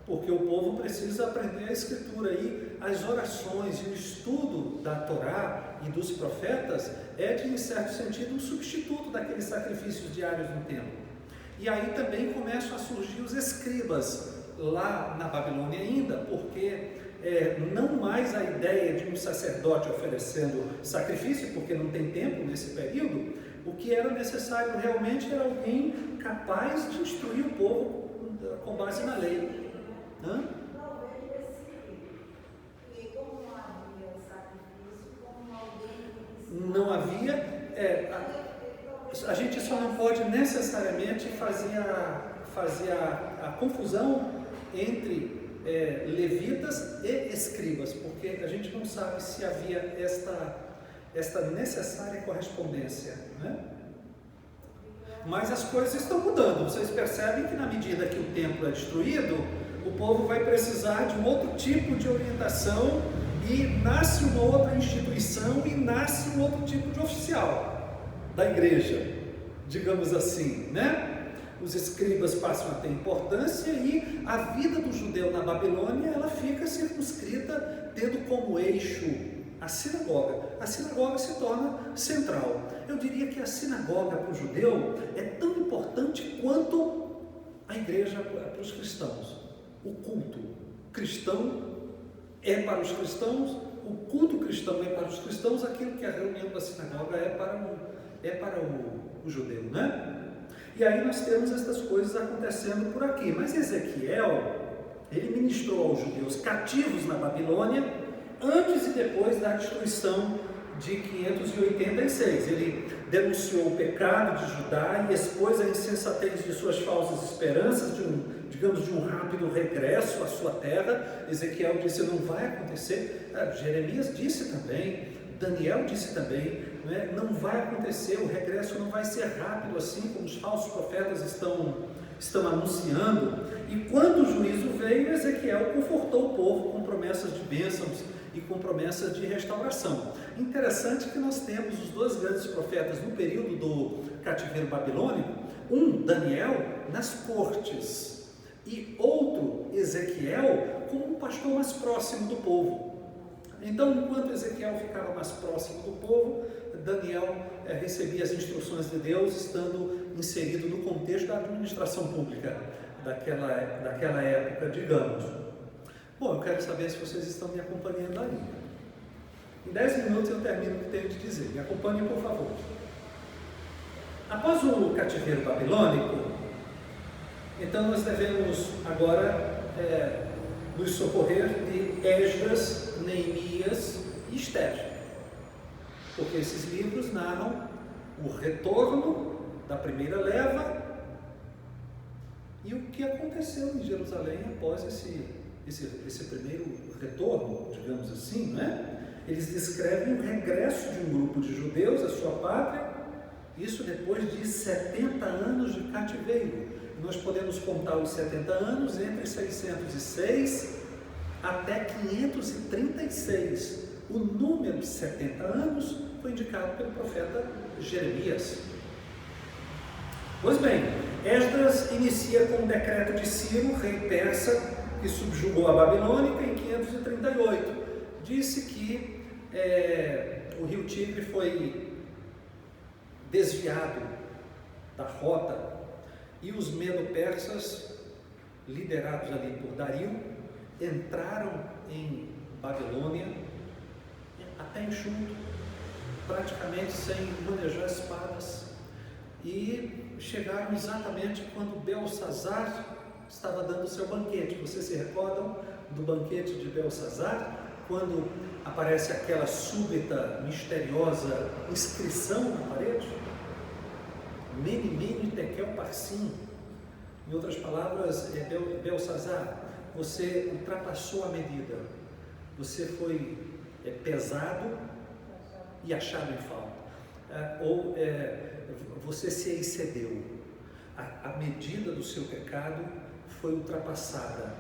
porque o povo precisa aprender a escritura e as orações e o estudo da Torá e dos profetas é, de, em certo sentido, um substituto daqueles sacrifícios diários no templo. E aí também começam a surgir os escribas, lá na Babilônia ainda, porque não mais a ideia de um sacerdote oferecendo sacrifício, porque não tem tempo nesse período. O que era necessário realmente era alguém capaz de instruir o povo com base na lei. Hã? Não havia, a gente só não pode necessariamente fazer a confusão entre levitas e escribas, porque a gente não sabe se havia esta necessária correspondência, né? Mas as coisas estão mudando. Vocês percebem que na medida que o templo é destruído, o povo vai precisar de um outro tipo de orientação e nasce uma outra instituição e nasce um outro tipo de oficial da igreja, digamos assim, né? Os escribas passam a ter importância e a vida do judeu na Babilônia, ela fica circunscrita, tendo como eixo a sinagoga. A sinagoga se torna central. Eu diria que a sinagoga para o judeu é tão importante quanto a igreja para os cristãos. O culto cristão é para os cristãos, o culto cristão é para os cristãos, aquilo que a reunião da sinagoga é para o judeu, né? E aí nós temos essas coisas acontecendo por aqui. Mas Ezequiel, ele ministrou aos judeus cativos na Babilônia, antes e depois da destruição de 586. Ele denunciou o pecado de Judá e expôs a insensatez de suas falsas esperanças, de um rápido regresso à sua terra. Ezequiel disse: não vai acontecer. Jeremias disse também, Daniel disse também, não vai acontecer, o regresso não vai ser rápido assim como os falsos profetas estão anunciando. E quando o juízo veio, Ezequiel confortou o povo com promessas de bênçãos e com promessas de restauração. Interessante que nós temos os dois grandes profetas no período do cativeiro babilônico, um, Daniel, nas cortes, e outro, Ezequiel, como um pastor mais próximo do povo. Então, enquanto Ezequiel ficava mais próximo do povo, Daniel recebia as instruções de Deus, estando inserido no contexto da administração pública daquela época, digamos. Bom, eu quero saber se vocês estão me acompanhando aí. Em 10 minutos eu termino o que tenho de dizer. Me acompanhem, por favor. Após o cativeiro babilônico, então nós devemos agora nos socorrer de Esdras, Neemias e Esther, porque esses livros narram o retorno da primeira leva e o que aconteceu em Jerusalém após esse primeiro retorno, digamos assim, né? Eles descrevem o regresso de um grupo de judeus à sua pátria, isso depois de 70 anos de cativeiro. Nós podemos contar os 70 anos entre 606 até 536. O número 70 anos foi indicado pelo profeta Jeremias. Pois bem, Esdras inicia com o decreto de Ciro, rei persa, que subjugou a Babilônia em 538. Disse que o rio Tigre foi desviado da rota e os medo-persas, liderados ali por Dario, entraram em Babilônia até enxuto, praticamente sem manejar espadas, e chegaram exatamente quando Belsazar estava dando o seu banquete. Vocês se recordam do banquete de Belsazar? Quando aparece aquela súbita, misteriosa inscrição na parede? Mene, mene, tekel, parsim. Em outras palavras, Belsazar, você ultrapassou a medida, você foi pesado e achado em falta, você se excedeu, a medida do seu pecado foi ultrapassada.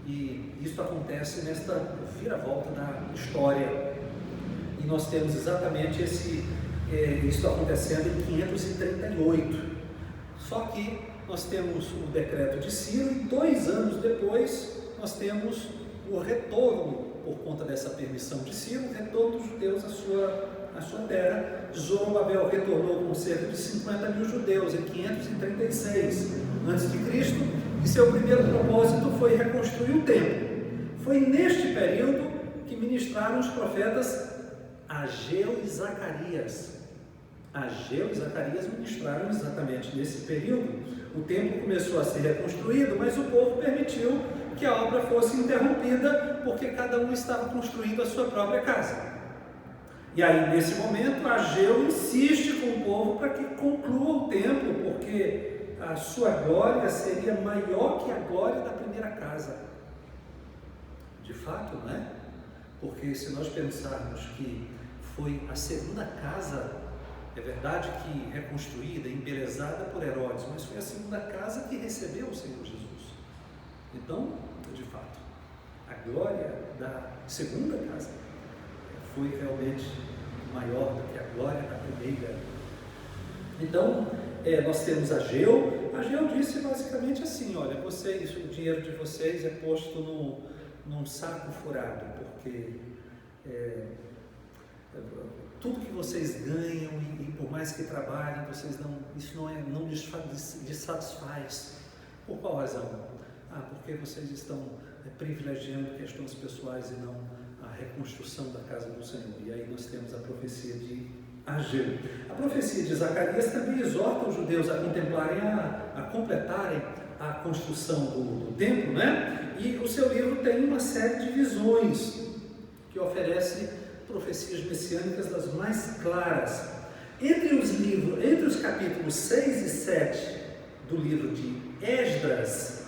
E isso acontece nesta viravolta da história, e nós temos exatamente isso acontecendo em 538. Só que nós temos o decreto de Ciro e 2 anos depois nós temos o retorno, por conta dessa permissão de Ciro, o retorno dos judeus à sua terra. Zorobabel retornou com cerca de 50 mil judeus em 536 a.C. e seu primeiro propósito foi reconstruir o templo. Foi neste período que ministraram os profetas Ageu e Zacarias. Ageu e Zacarias ministraram exatamente nesse período. O templo começou a ser reconstruído, mas o povo permitiu que a obra fosse interrompida, porque cada um estava construindo a sua própria casa. E aí, nesse momento, Ageu insiste com o povo para que conclua o templo, porque a sua glória seria maior que a glória da primeira casa. De fato, não é? Porque se nós pensarmos que foi a segunda casa, é verdade que reconstruída, embelezada por Herodes, mas foi a segunda casa que recebeu o Senhor Jesus. Então, de fato, a glória da segunda casa foi realmente maior do que a glória da primeira. Então, nós temos Ageu. Ageu disse basicamente assim: olha, vocês, o dinheiro de vocês é posto num saco furado, porque tudo que vocês ganham e por mais que trabalhem, isso não lhes satisfaz. Por qual razão? Porque vocês estão privilegiando questões pessoais e não a reconstrução da casa do Senhor. E aí nós temos a profecia de Ageu. A profecia de Zacarias também exorta os judeus a contemplarem, a completarem a construção do templo, né? E o seu livro tem uma série de visões que oferece profecias messiânicas das mais claras. Entre os capítulos 6 e 7 do livro de Esdras,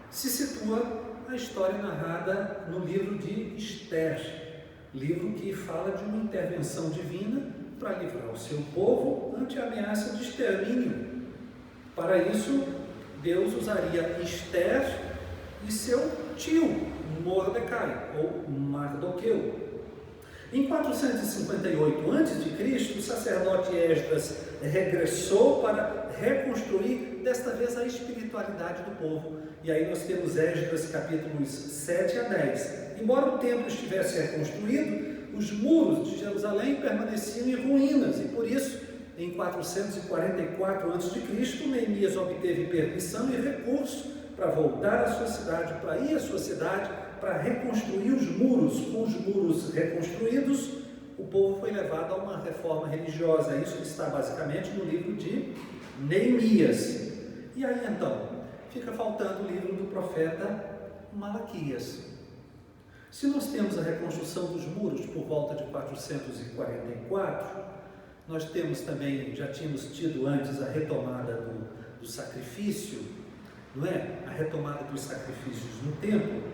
se situa a história narrada no livro de Esther, livro que fala de uma intervenção divina para livrar o seu povo ante a ameaça de extermínio. Para isso, Deus usaria Esther e seu tio, Mordecai, ou Mardoqueu. Em 458 a.C., o sacerdote Esdras regressou para reconstruir, desta vez, a espiritualidade do povo. E aí nós temos Esdras capítulos 7 a 10. Embora o templo estivesse reconstruído, os muros de Jerusalém permaneciam em ruínas, e por isso, em 444 a.C., Neemias obteve permissão e recurso para voltar à sua cidade, para ir à sua cidade, para reconstruir os muros. Com os muros reconstruídos, o povo foi levado a uma reforma religiosa. Isso está basicamente no livro de Neemias. E aí então, fica faltando o livro do profeta Malaquias. Se nós temos a reconstrução dos muros por volta de 444, nós temos também, já tínhamos tido antes a retomada do sacrifício, não é? A retomada dos sacrifícios no templo.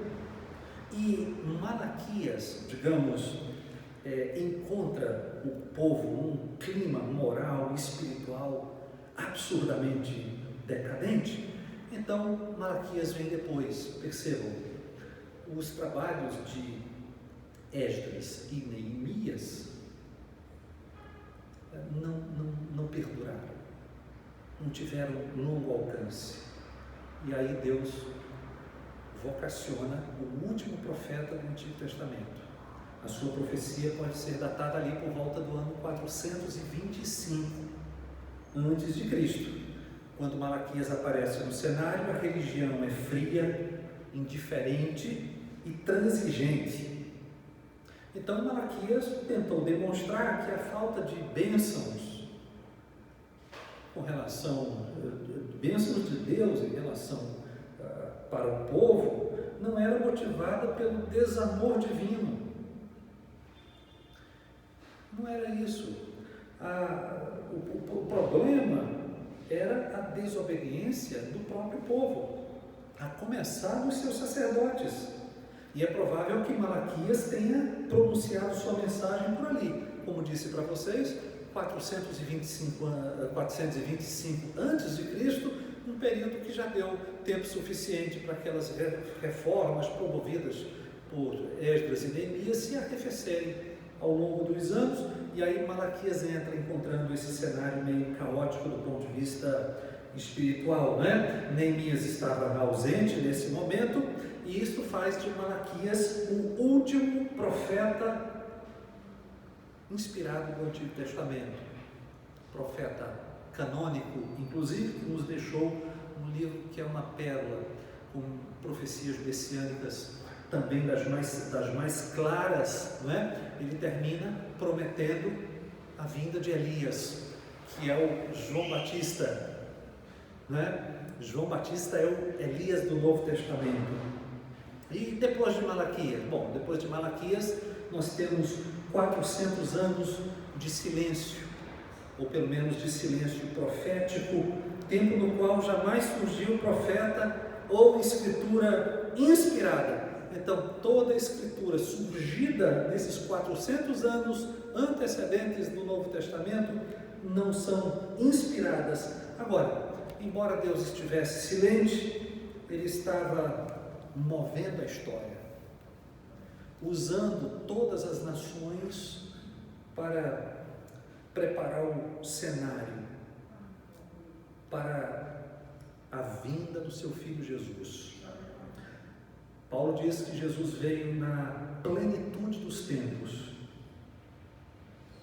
E Malaquias, digamos, encontra o povo num clima moral e espiritual absurdamente decadente. Então, Malaquias vem depois. Percebam, os trabalhos de Esdras e Neemias não perduraram, não tiveram longo alcance. E aí Deus vocaciona o último profeta do Antigo Testamento. A sua profecia pode ser datada ali por volta do ano 425 a.C. Quando Malaquias aparece no cenário, a religião é fria, indiferente e transigente. Então Malaquias tentou demonstrar que a falta de bênçãos com relação, bênçãos de Deus em relação para o povo, não era motivada pelo desamor divino. Não era isso. O problema era a desobediência do próprio povo, a começar dos seus sacerdotes. E é provável que Malaquias tenha pronunciado sua mensagem por ali. Como disse para vocês, 425 a.C., um período que já deu tempo suficiente para aquelas reformas promovidas por Esdras e Neemias se arrefecerem ao longo dos anos. E aí Malaquias entra encontrando esse cenário meio caótico do ponto de vista espiritual, né? Neemias estava ausente nesse momento, e isto faz de Malaquias o último profeta inspirado do Antigo Testamento, profeta canônico, inclusive, que nos deixou um livro que é uma pérola, com profecias messiânicas também das mais claras, não é? Ele termina prometendo a vinda de Elias, que é o João Batista, não é? João Batista é o Elias do Novo Testamento. E depois de Malaquias? Bom, depois de Malaquias nós temos 400 anos de silêncio, ou pelo menos de silêncio profético, tempo no qual jamais surgiu profeta ou escritura inspirada. Então, toda a escritura surgida nesses 400 anos antecedentes do Novo Testamento não são inspiradas. Agora, embora Deus estivesse silente, Ele estava movendo a história, usando todas as nações para preparar o cenário para a vinda do seu Filho Jesus. Paulo diz que Jesus veio na plenitude dos tempos,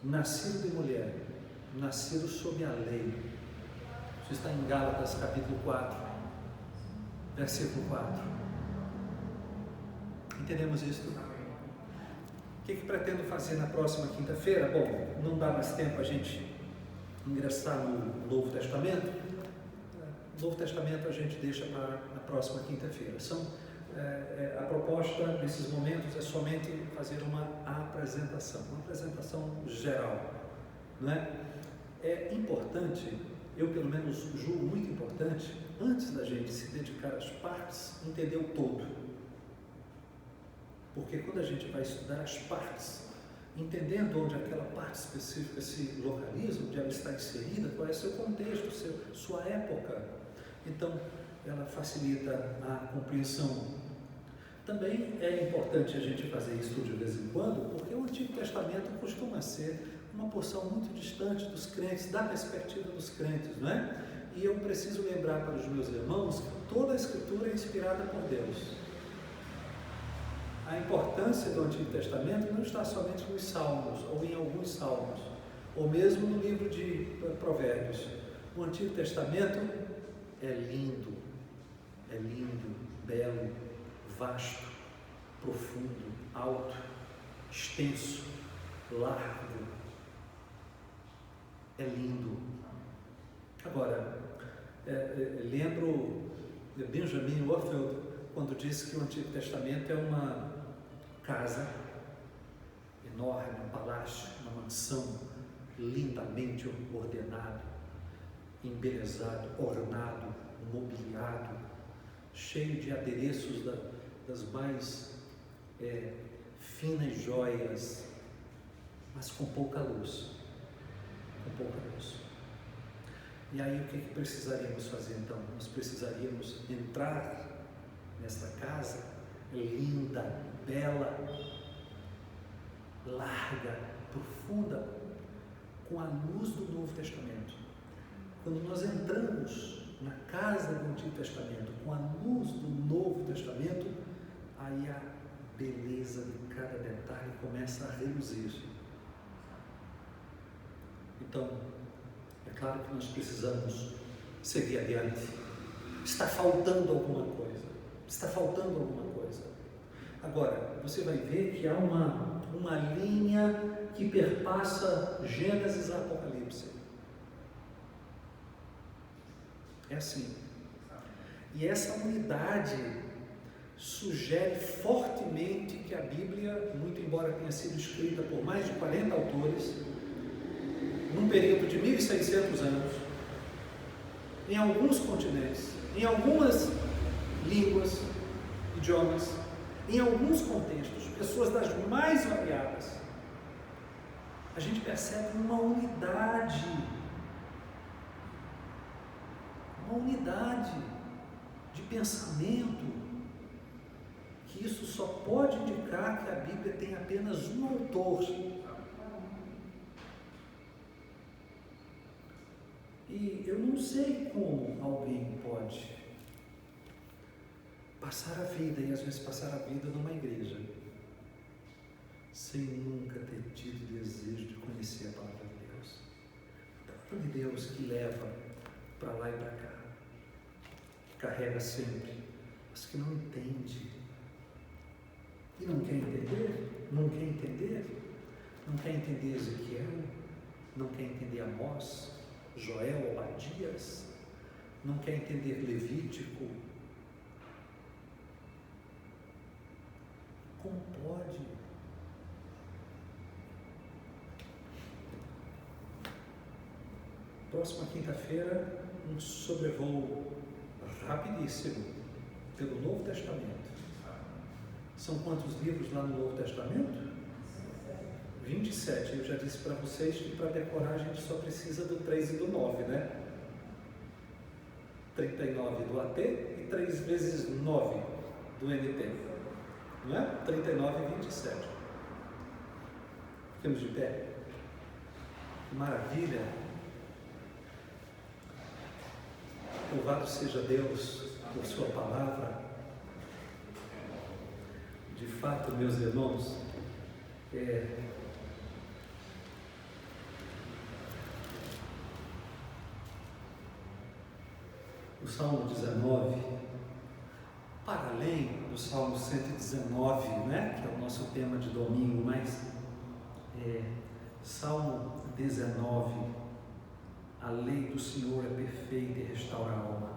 nascido de mulher, nascido sob a lei. Isso está em Gálatas capítulo 4, versículo 4. Entendemos isso? O que pretendo fazer na próxima quinta-feira? Bom, não dá mais tempo a gente ingressar no Novo Testamento. O Novo Testamento a gente deixa para na próxima quinta-feira. A proposta nesses momentos é somente fazer uma apresentação geral, não é? É importante, eu pelo menos julgo muito importante, antes da gente se dedicar às partes, entender o todo. Porque quando a gente vai estudar as partes, entendendo onde aquela parte específica se localiza, onde ela está inserida, qual é o seu contexto, sua época, então ela facilita a compreensão. Também é importante a gente fazer isso de vez em quando, porque o Antigo Testamento costuma ser uma porção muito distante dos crentes, da perspectiva dos crentes, não é? E eu preciso lembrar para os meus irmãos que toda a Escritura é inspirada por Deus. A importância do Antigo Testamento não está somente nos Salmos, ou em alguns Salmos, ou mesmo no livro de Provérbios. O Antigo Testamento é lindo, belo, vasto, profundo, alto, extenso, largo. É lindo. Agora, lembro de Benjamin Warfield, quando disse que o Antigo Testamento é uma casa enorme, um palácio, uma mansão lindamente ordenado, embelezado, ornado, mobiliado, cheio de adereços das mais finas joias, mas com pouca luz. E aí o que precisaríamos fazer então? Nós precisaríamos entrar nesta casa linda, bela, larga, profunda, com a luz do Novo Testamento. Quando nós entramos na casa do Antigo Testamento, com a luz do Novo Testamento, aí a beleza de cada detalhe começa a reluzir. Então, é claro que nós precisamos seguir adiante. Está faltando alguma coisa. Agora, você vai ver que há uma linha que perpassa Gênesis e Apocalipse. É assim. E essa unidade sugere fortemente que a Bíblia, muito embora tenha sido escrita por mais de 40 autores, num período de 1.600 anos, em alguns continentes, em algumas línguas, idiomas, em alguns contextos, pessoas das mais variadas, a gente percebe uma unidade de pensamento, que isso só pode indicar que a Bíblia tem apenas um autor. E eu não sei como alguém pode passar a vida, e às vezes passar a vida numa igreja, sem nunca ter tido desejo de conhecer a palavra de Deus. A palavra de Deus que leva para lá e para cá, carrega sempre, mas que não entende. E não quer entender, não quer entender, não quer entender Ezequiel, não quer entender Amós, Joel, Obadias, não quer entender Levítico. Como pode? Próxima quinta-feira, um sobrevoo rapidíssimo pelo Novo Testamento. São quantos livros lá no Novo Testamento? 27. Eu já disse para vocês que para decorar a gente só precisa do 3 e do 9, né? 39 do AT e 3 vezes 9 do NT. Não é? 39 e 27. Ficamos de pé. Que maravilha! Louvado seja Deus por sua palavra. De fato, meus irmãos, o Salmo 19, para além do Salmo 119, né, que é o nosso tema de domingo, mas Salmo 19, a lei do Senhor é perfeita e restaura a alma.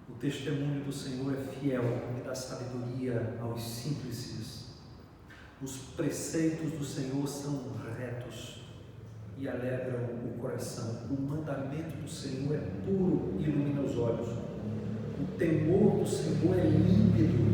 O testemunho do Senhor é fiel e dá sabedoria aos simples. Os preceitos do Senhor são retos e alegram o coração. O mandamento do Senhor é puro e ilumina os olhos. O temor do Senhor é límpido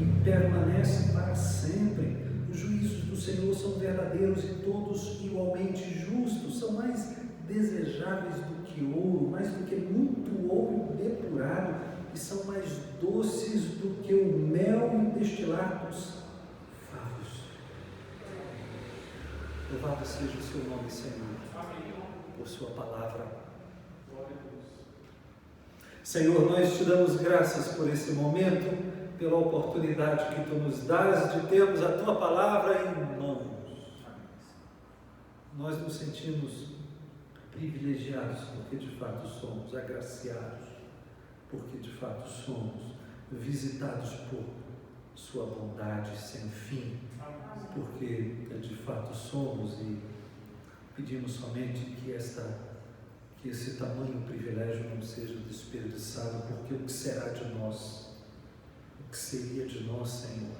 e permanece para sempre. Os juízos do Senhor são verdadeiros e todos igualmente justos. São mais desejáveis do que ouro, mais do que muito ouro depurado, e são mais doces do que o mel e destilar dos favos. Louvado seja o seu nome, Senhor, por sua palavra. Senhor, nós te damos graças por esse momento, pela oportunidade que tu nos dás de termos a tua palavra em mãos. Nós nos sentimos privilegiados, porque de fato somos agraciados, porque de fato somos visitados por sua bondade sem fim, porque de fato somos, e pedimos somente que esse tamanho privilégio não seja desperdiçado, porque o que será de nós, o que seria de nós, Senhor,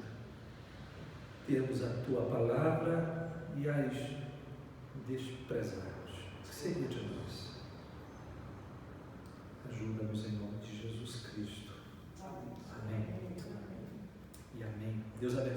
termos a tua palavra e as desprezarmos. O que seria de nós? Ajuda-nos em nome de Jesus Cristo. Amém. E amém. Deus abençoe.